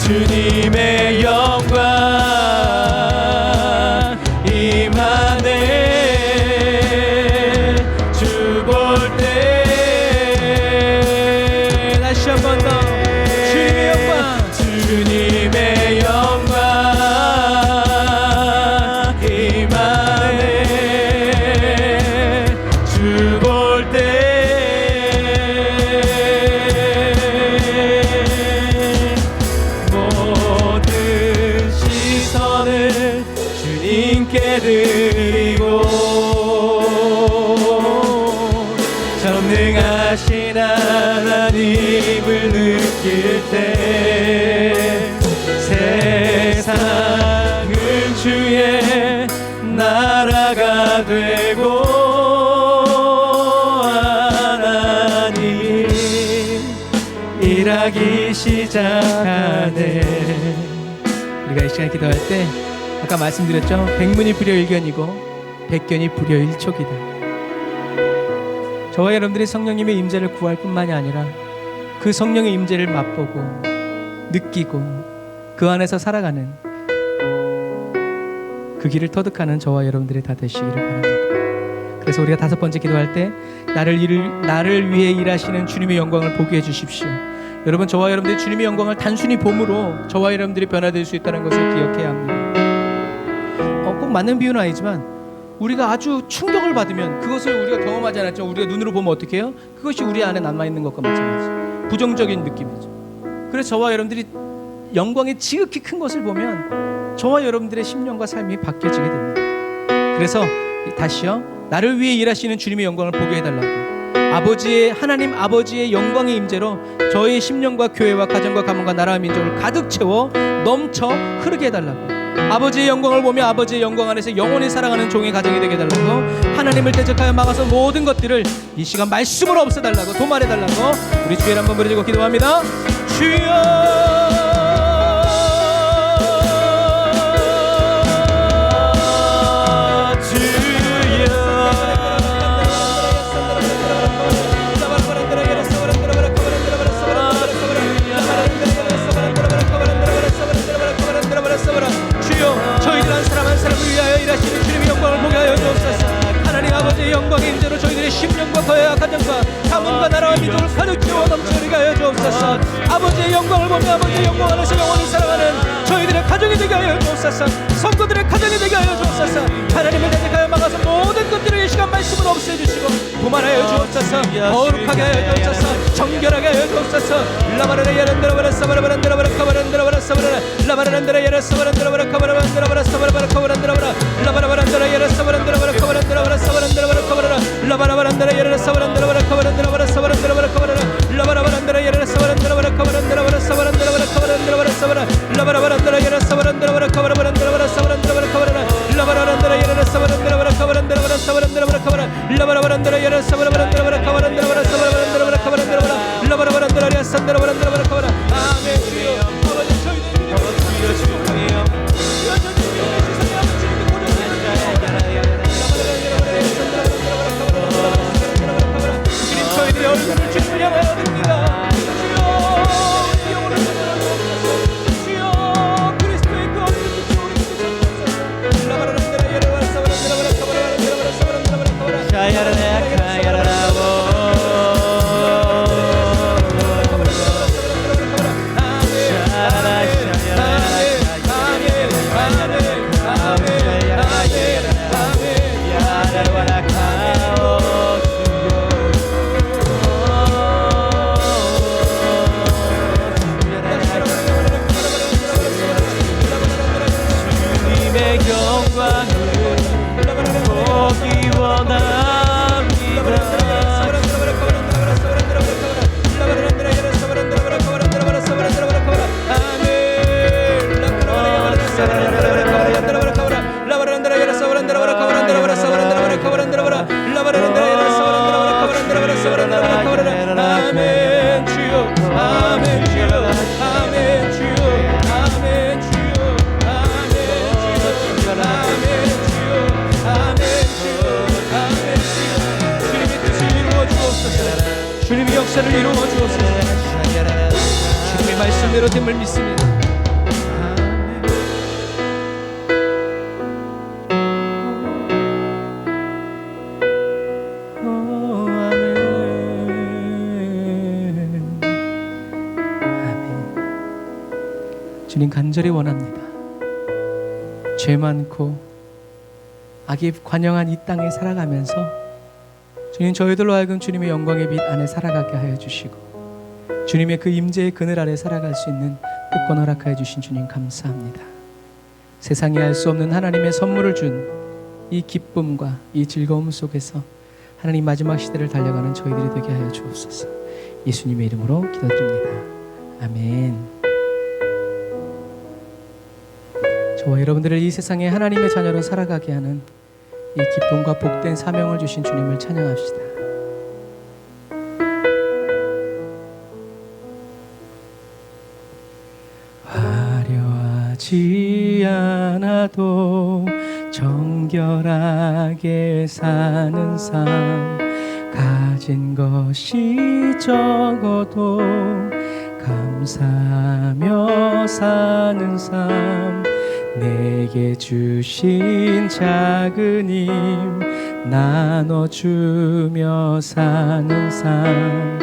[SPEAKER 1] 주님의 영광 임하네. 주 볼 때 다시 한 번 더 주님의 영광 주님의 영광 임하네. 주 볼 때 주님께 드리고 전능하신 하나님을 느낄 때 세상은 주의 나라가 되고 하나님 일하기 시작하네. 우리가 이 시간에 기도할 때 아까 말씀드렸죠. 백문이 불여일견이고 백견이 불여일촉이다. 저와 여러분들이 성령님의 임재를 구할 뿐만이 아니라 그 성령의 임재를 맛보고 느끼고 그 안에서 살아가는 그 길을 터득하는 저와 여러분들이 다 되시기를 바랍니다. 그래서 우리가 다섯 번째 기도할 때 나를 위해 일하시는 주님의 영광을 보게 해주십시오. 여러분, 저와 여러분들이 주님의 영광을 단순히 봄으로 저와 여러분들이 변화될 수 있다는 것을 기억해야 합니다. 꼭 맞는 비유는 아니지만 우리가 아주 충격을 받으면 그것을 우리가 경험하지 않았죠. 우리가 눈으로 보면 어떻게 해요? 그것이 우리 안에 남아있는 것과 마찬가지. 부정적인 느낌이죠. 그래서 저와 여러분들이 영광이 지극히 큰 것을 보면 저와 여러분들의 심령과 삶이 바뀌어지게 됩니다. 그래서 다시요, 나를 위해 일하시는 주님의 영광을 보게 해달라고, 하나님 아버지의 영광의 임재로 저의 심령과 교회와 가정과 가문과 나라와 민족을 가득 채워 넘쳐 흐르게 해달라고, 아버지의 영광을 보며 아버지의 영광 안에서 영원히 살아가는 종의 가정이 되게 해달라고, 하나님을 대적하여 막아서 모든 것들을 이 시간 말씀으로 없애달라고, 도말해달라고 우리 주의를 한번 부르짖고 기도합니다. 주여, 저희들 한 사람 한 사람을 위하여 일하시는 주님의 영광을 보게 하여 주옵소서. 하나님 아버지의 영광의 임재로 저희들의 심령과 거야 가정과 가문과 나라와 민족을 가득 채워 넘치게 하여 주옵소서. 아버지의 영광을 보며 아버지의 영광 안에서 영원히 살아가는 저희들의 가정이 되게 하여 주옵소서. 성도들의 가정이 되게 하여 주옵소서. 하나님을 대적하여 막아서 모든 것들을 이 시간 말씀으로 없애주시고 도말하여 주옵소서. 거룩하게 하여 주옵소서. 정결하게 하여 주옵소서. 라바라라 예란드라바라사 바라바란드라바라 카바란드라바라사 바라라 라바라란드라 예라사 바란드라바라 카바란드라바라 사바라바라 카바란드라바라 라바라바란드라 예라사 바란드라바라 카바란드라바라 사바란드라바라 카바라라 라바라바란드라 예라사 바란드라바라 카바란드라바라 사바란드라바라 카바라라 라바라바란드라 예라사 바란드라바라 카바란드라바라 사바란드라바라 카바란드라바라 사바라 라바라바란드라 예라사 바란드라바라 카바란드라바라 사바란드라바라 카바라라 라바라바란드라 예라사 바란드라바라 카바란드라바라 사바란드라바라 카바라 라바라바란드라 예라사 바란드라바라 카바란드라바라 사바란드라바라 카바란드라바라 라바라바란드라 예라사 바란드라바라 카바라. 아멘. 주여, 아버지 저희들 주여 주님이에요. 저희들의 얼굴을 주님을 향하여 드립니다. 주여, 영원한 주여, 그리스도의 그 얼굴을 비추어 우리
[SPEAKER 2] 영광을 보기 원합니다.
[SPEAKER 1] 아멘 주여 아멘 주여 아멘 주여 아멘 주여 아멘 주여 아멘 주여 아멘 주여 아멘 주여 주님의 뜻을 이루어 주옵소서. 주님의 역사를 이루어 주옵소서. 주님의 말씀대로 됨을 믿습니다. 주님 간절히 원합니다. 죄 많고 악이 관영한 이 땅에 살아가면서 주님 저희들로 하여금 주님의 영광의 빛 안에 살아가게 하여 주시고 주님의 그 임재의 그늘 아래 살아갈 수 있는 특권 허락하여 주신 주님 감사합니다. 세상이 알 수 없는 하나님의 선물을 준 이 기쁨과 이 즐거움 속에서 하나님 마지막 시대를 달려가는 저희들이 되게 하여 주옵소서. 예수님의 이름으로 기도드립니다. 아멘. 저와 여러분들을 이 세상에 하나님의 자녀로 살아가게 하는 이 기쁨과 복된 사명을 주신 주님을 찬양합시다. 화려하지 않아도 정결하게 사는 삶, 가진 것이 적어도 감사하며 사는 삶, 내게 주신 작은 힘 나눠주며 사는 삶,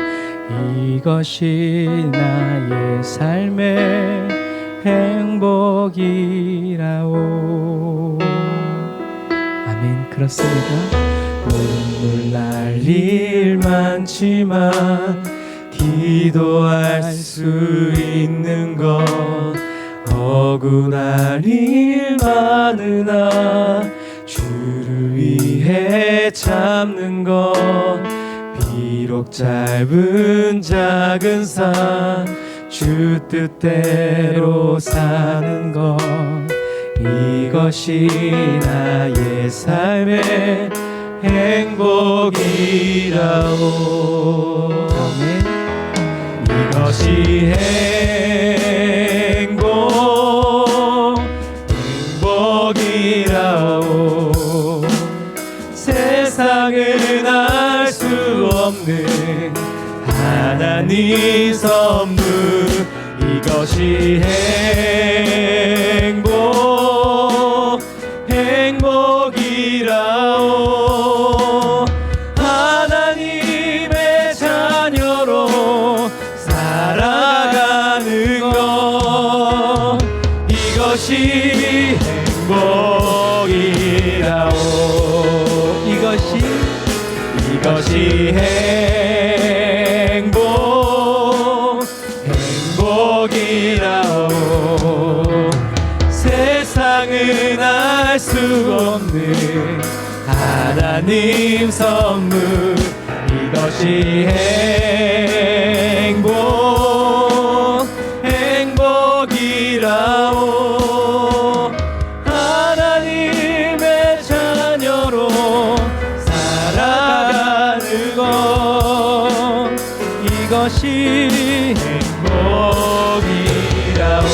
[SPEAKER 1] 이것이 나의 삶의 행복이라오. 아멘. 그렇습니다. 눈물 날 일 많지만 기도할 수 있는 것, 억울할 일 많으나 주를 위해 참는 것, 비록 짧은 작은 삶 주 뜻대로 사는 것, 이것이 나의 삶의 행복이라오. 아멘. 이것이 행복이라오. 세상은 알 수 없는 하나님 선물, 이것이 행복이라오. 하나님의 자녀로 살아가는 것, 이것이 행복이라오. 이것이 행복이라오. 세상은 알 수 없는 하나님 선물, 이것이 행복이라오. 하나님의 자녀로 살아가는 것, 이것이 행복이라오.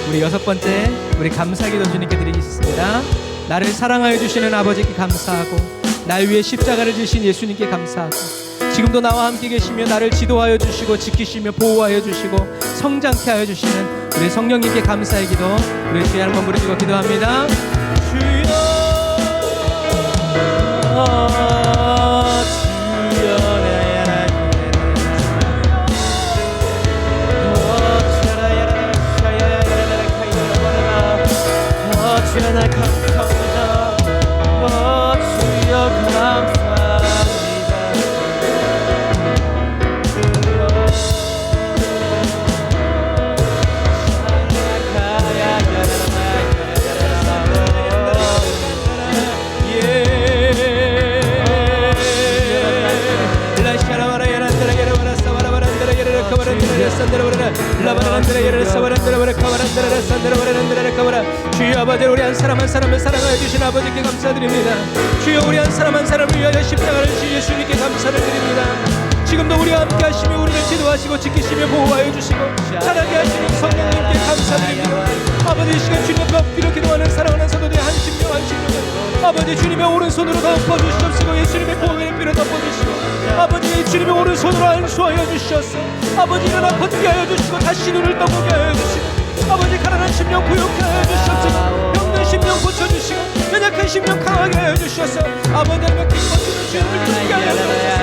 [SPEAKER 1] 우리 여섯 번째, 우리 감사기도 주님께 드리겠습니다. 나를 사랑하여 주시는 아버지께 감사하고, 날 위해 십자가를 지신 예수님께 감사하고, 지금도 나와 함께 계시며 나를 지도하여 주시고 지키시며 보호하여 주시고 성장케 하여 주시는 우리 성령님께 감사의 기도, 우리 주여 한번 부르시고 기도합니다. 주여 주여 날 감사합니다. 주여 감사합니다. 주여 아버지 우리 한 사람 한 사람을 사랑하여 주신 아버지께 감사드립니다. 주여 우리 한 사람 한 사람을 위하여 십자가를 주 예수님께 감사를 드립니다. 지금도 우리와 함께 하시며 우리를 지도하시고 지키시며 보호하여 주시고 사랑하게 하시는 성령님께 감사드립니다. 아버지 이 시간 주님과 엎드려 기도하는 사랑하는 성도들의 한 심령 아버지 주님의 오른손으로 덮어주시옵시고 예수님의 보혈의 피로 덮어주시고 아버지 주님의 오른손으로 안수하여 주시옵소서. 아버지 일어나 걷게 하여 주시고 다시 눈을 떠보게 하여 주시고 아버지 가난한 심령 부욕케 하여 주시옵소서. 병든 심령 고쳐주시고 연약한 심령 강하게 하여 주시옵소서. 아버지 하나님 기뻐주는 주님을 듣게 하여 주시옵소서.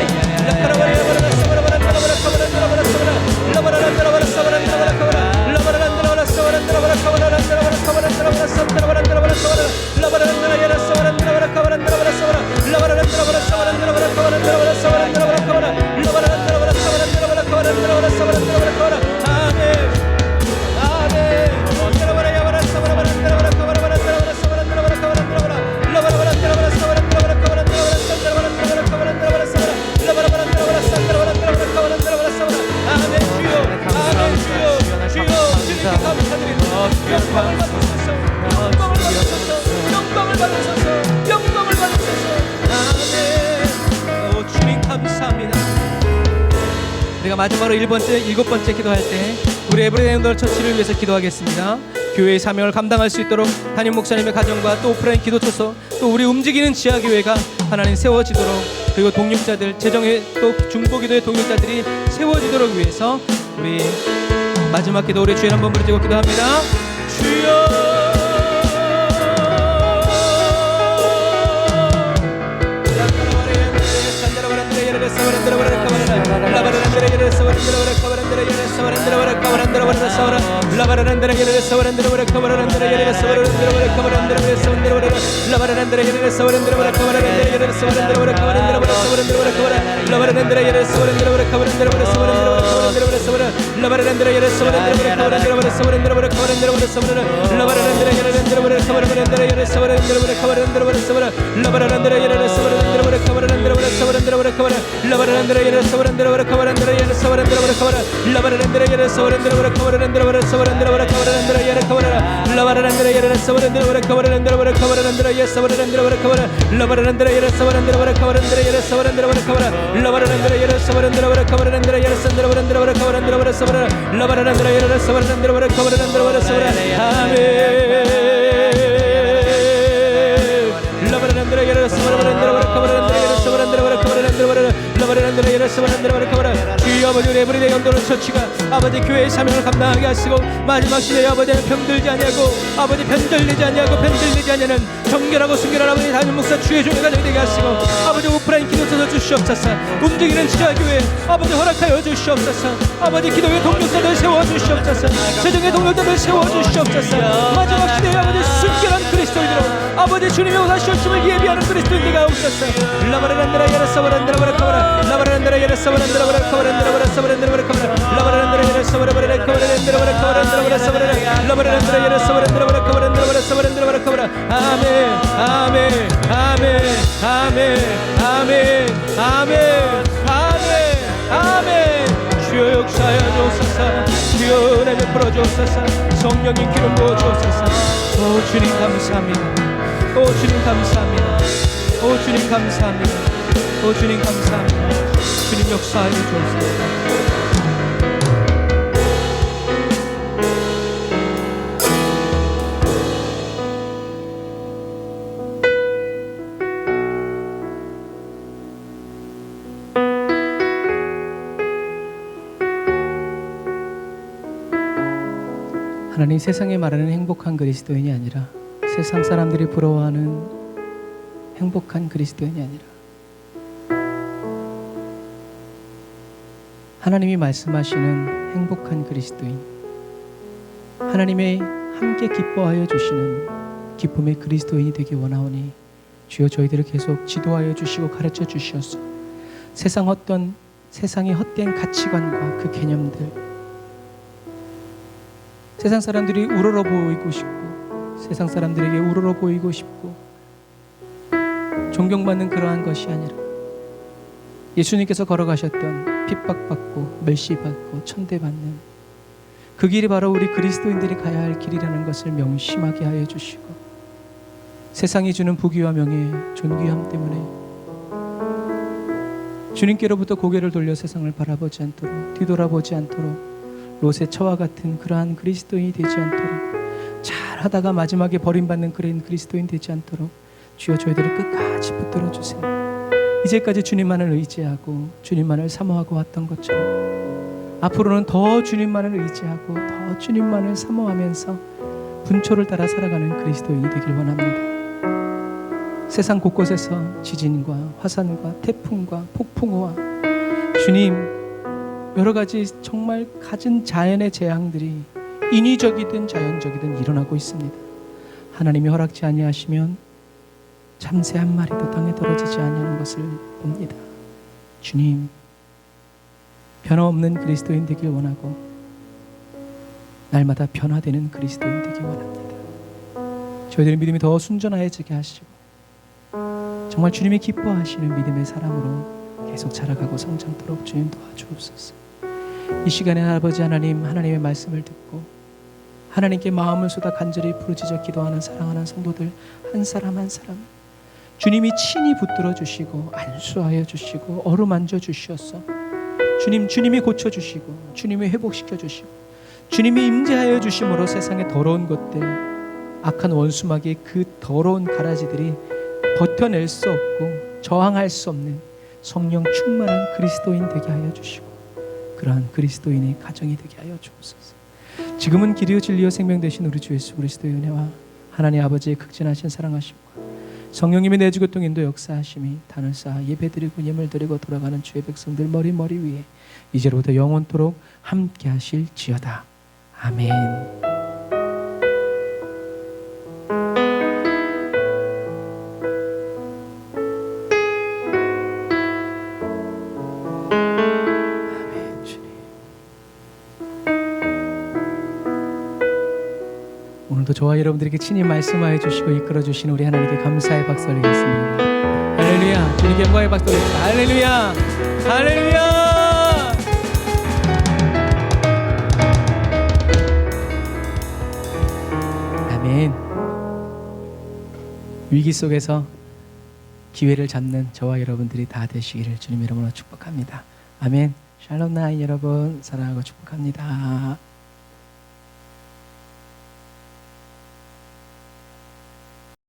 [SPEAKER 1] 영광을 받으소서. 아멘. 오 주님 감사합니다. 우리가 마지막으로 7번째 기도할 때 우리 에브리데이 행동을 처치를 위해서 기도하겠습니다. 교회의 사명을 감당할 수 있도록 담임 목사님의 가정과 또 오프라인 기도처소 또 우리 움직이는 지하교회가 하나님 세워지도록 그리고 동력자들 재정의 또 중보기도의 동력자들이 세워지도록 위해서 우리 마지막 기도 우리 주여 한번 부르짖고 기도합니다. 주여 주여 아버지 우리 에브리데이 연도는 처치가 아버지 교회의 사명을 감당하게 하시고 마지막 시대에 아버지는 병들지 아니하고 아버지 변절되지 아니하고 변질되지 아니하는 정결하고 순결한 아버지 담임 목사 주의 종의 가정이 되게 하시고 아버지 오프라인 기도서도 주시옵소서. 움직이는 지하교회 아버지 허락하여 주시옵소서. 아버지 기도의 동력자들 세워주시옵소서. 재정의 동력자들 세워주시옵소서. 마지막 시대에 아버지 순결한 그리스도인으로 아버지 주님의 오사시 오심을 예비하는 그리스도인 되게 하옵소서. 라바라란드라 예라사바란드라 바라카바라 라바라란드라 예라사바란드라 바라카바란드라 바라사바란드라 바라카바라 라바라란드라 예라사바라바라 카바란드라 바라카바란드라 바라사바라 라바라란드라 예라사바란드라 바라카바란드라 바라사바란드라 바라카바라 아멘 아멘 아멘 아멘 아멘 아멘 아멘 아멘. 주여 역사하여 주옵소서. 주여 은혜 베풀어 주옵소서. 성령님 기름 부어 주옵소서. 오 주님 감사합니다. 오 주님 감사합니다. 오 주님 감사합니다. 오 주님 감사합니다. 주님 역사하여 주옵소서. 하나님 세상에 말하는 행복한 그리스도인이 아니라 세상 사람들이 부러워하는 행복한 그리스도인이 아니라 하나님이 말씀하시는 행복한 그리스도인, 하나님의 함께 기뻐하여 주시는 기쁨의 그리스도인이 되기 원하오니 주여 저희들을 계속 지도하여 주시고 가르쳐 주시옵소서. 세상의 헛된 가치관과 그 개념들, 세상 사람들이 우러러 보이고 싶고 세상 사람들에게 우러러 보이고 싶고 존경받는 그러한 것이 아니라 예수님께서 걸어가셨던 핍박받고 멸시받고 천대받는 그 길이 바로 우리 그리스도인들이 가야 할 길이라는 것을 명심하게 하여 주시고, 세상이 주는 부귀와 명예, 존귀함 때문에 주님께로부터 고개를 돌려 세상을 바라보지 않도록, 뒤돌아보지 않도록 롯의 처와 같은 그러한 그리스도인이 되지 않도록, 잘하다가 마지막에 버림받는 그런 그리스도인 되지 않도록 주여 저희들을 끝까지 붙들어 주세요. 이제까지 주님만을 의지하고 주님만을 사모하고 왔던 것처럼 앞으로는 더 주님만을 의지하고 더 주님만을 사모하면서 분초를 따라 살아가는 그리스도인이 되길 원합니다. 세상 곳곳에서 지진과 화산과 태풍과 폭풍우와 주님 여러 가지 정말 갖은 자연의 재앙들이 인위적이든 자연적이든 일어나고 있습니다. 하나님이 허락지 아니하시면 참새 한 마리도 땅에 떨어지지 아니하는 것을 봅니다. 주님, 변함없는 그리스도인 되길 원하고 날마다 변화되는 그리스도인 되길 원합니다. 저희들의 믿음이 더 순전해지게 하시고 정말 주님이 기뻐하시는 믿음의 사람으로 계속 자라가고 성장토록 주님 도와주옵소서. 이 시간에 아버지 하나님, 하나님의 말씀을 듣고 하나님께 마음을 쏟아 간절히 부르짖어 기도하는 사랑하는 성도들 한 사람 한 사람 주님이 친히 붙들어 주시고 안수하여 주시고 어루만져 주시옵소서. 주님이 고쳐 주시고 주님이 회복시켜 주시고 주님이 임재하여 주심으로 세상의 더러운 것들, 악한 원수마귀의 그 더러운 가라지들이 버텨낼 수 없고 저항할 수 없는 성령 충만한 그리스도인 되게 하여 주시고 그러한 그리스도인의 가정이 되게 하여 주옵소서. 지금은 길이요 진리요 생명 되신 우리 주 예수 그리스도의 은혜와 하나님 아버지의 극진하신 사랑하심과 성령님의 내주교통 인도 역사하심이 단을 쌓아 예배드리고 예물 드리고 돌아가는 주의 백성들 머리 위에 이제로부터 영원토록 함께 하실지어다. 아멘. 오늘도 저와 여러분들에게 친히 말씀하여 주시고 이끌어 주신 우리 하나님께 감사의 박수 올리겠습니다. 할렐루야. 주님께 영광의 박수 올리겠습니다. 할렐루야. 할렐루야. 아멘. 위기 속에서 기회를 잡는 저와 여러분들이 다 되시기를 주님 이름으로 축복합니다. 아멘. 샬롬 나인 여러분 사랑하고 축복합니다.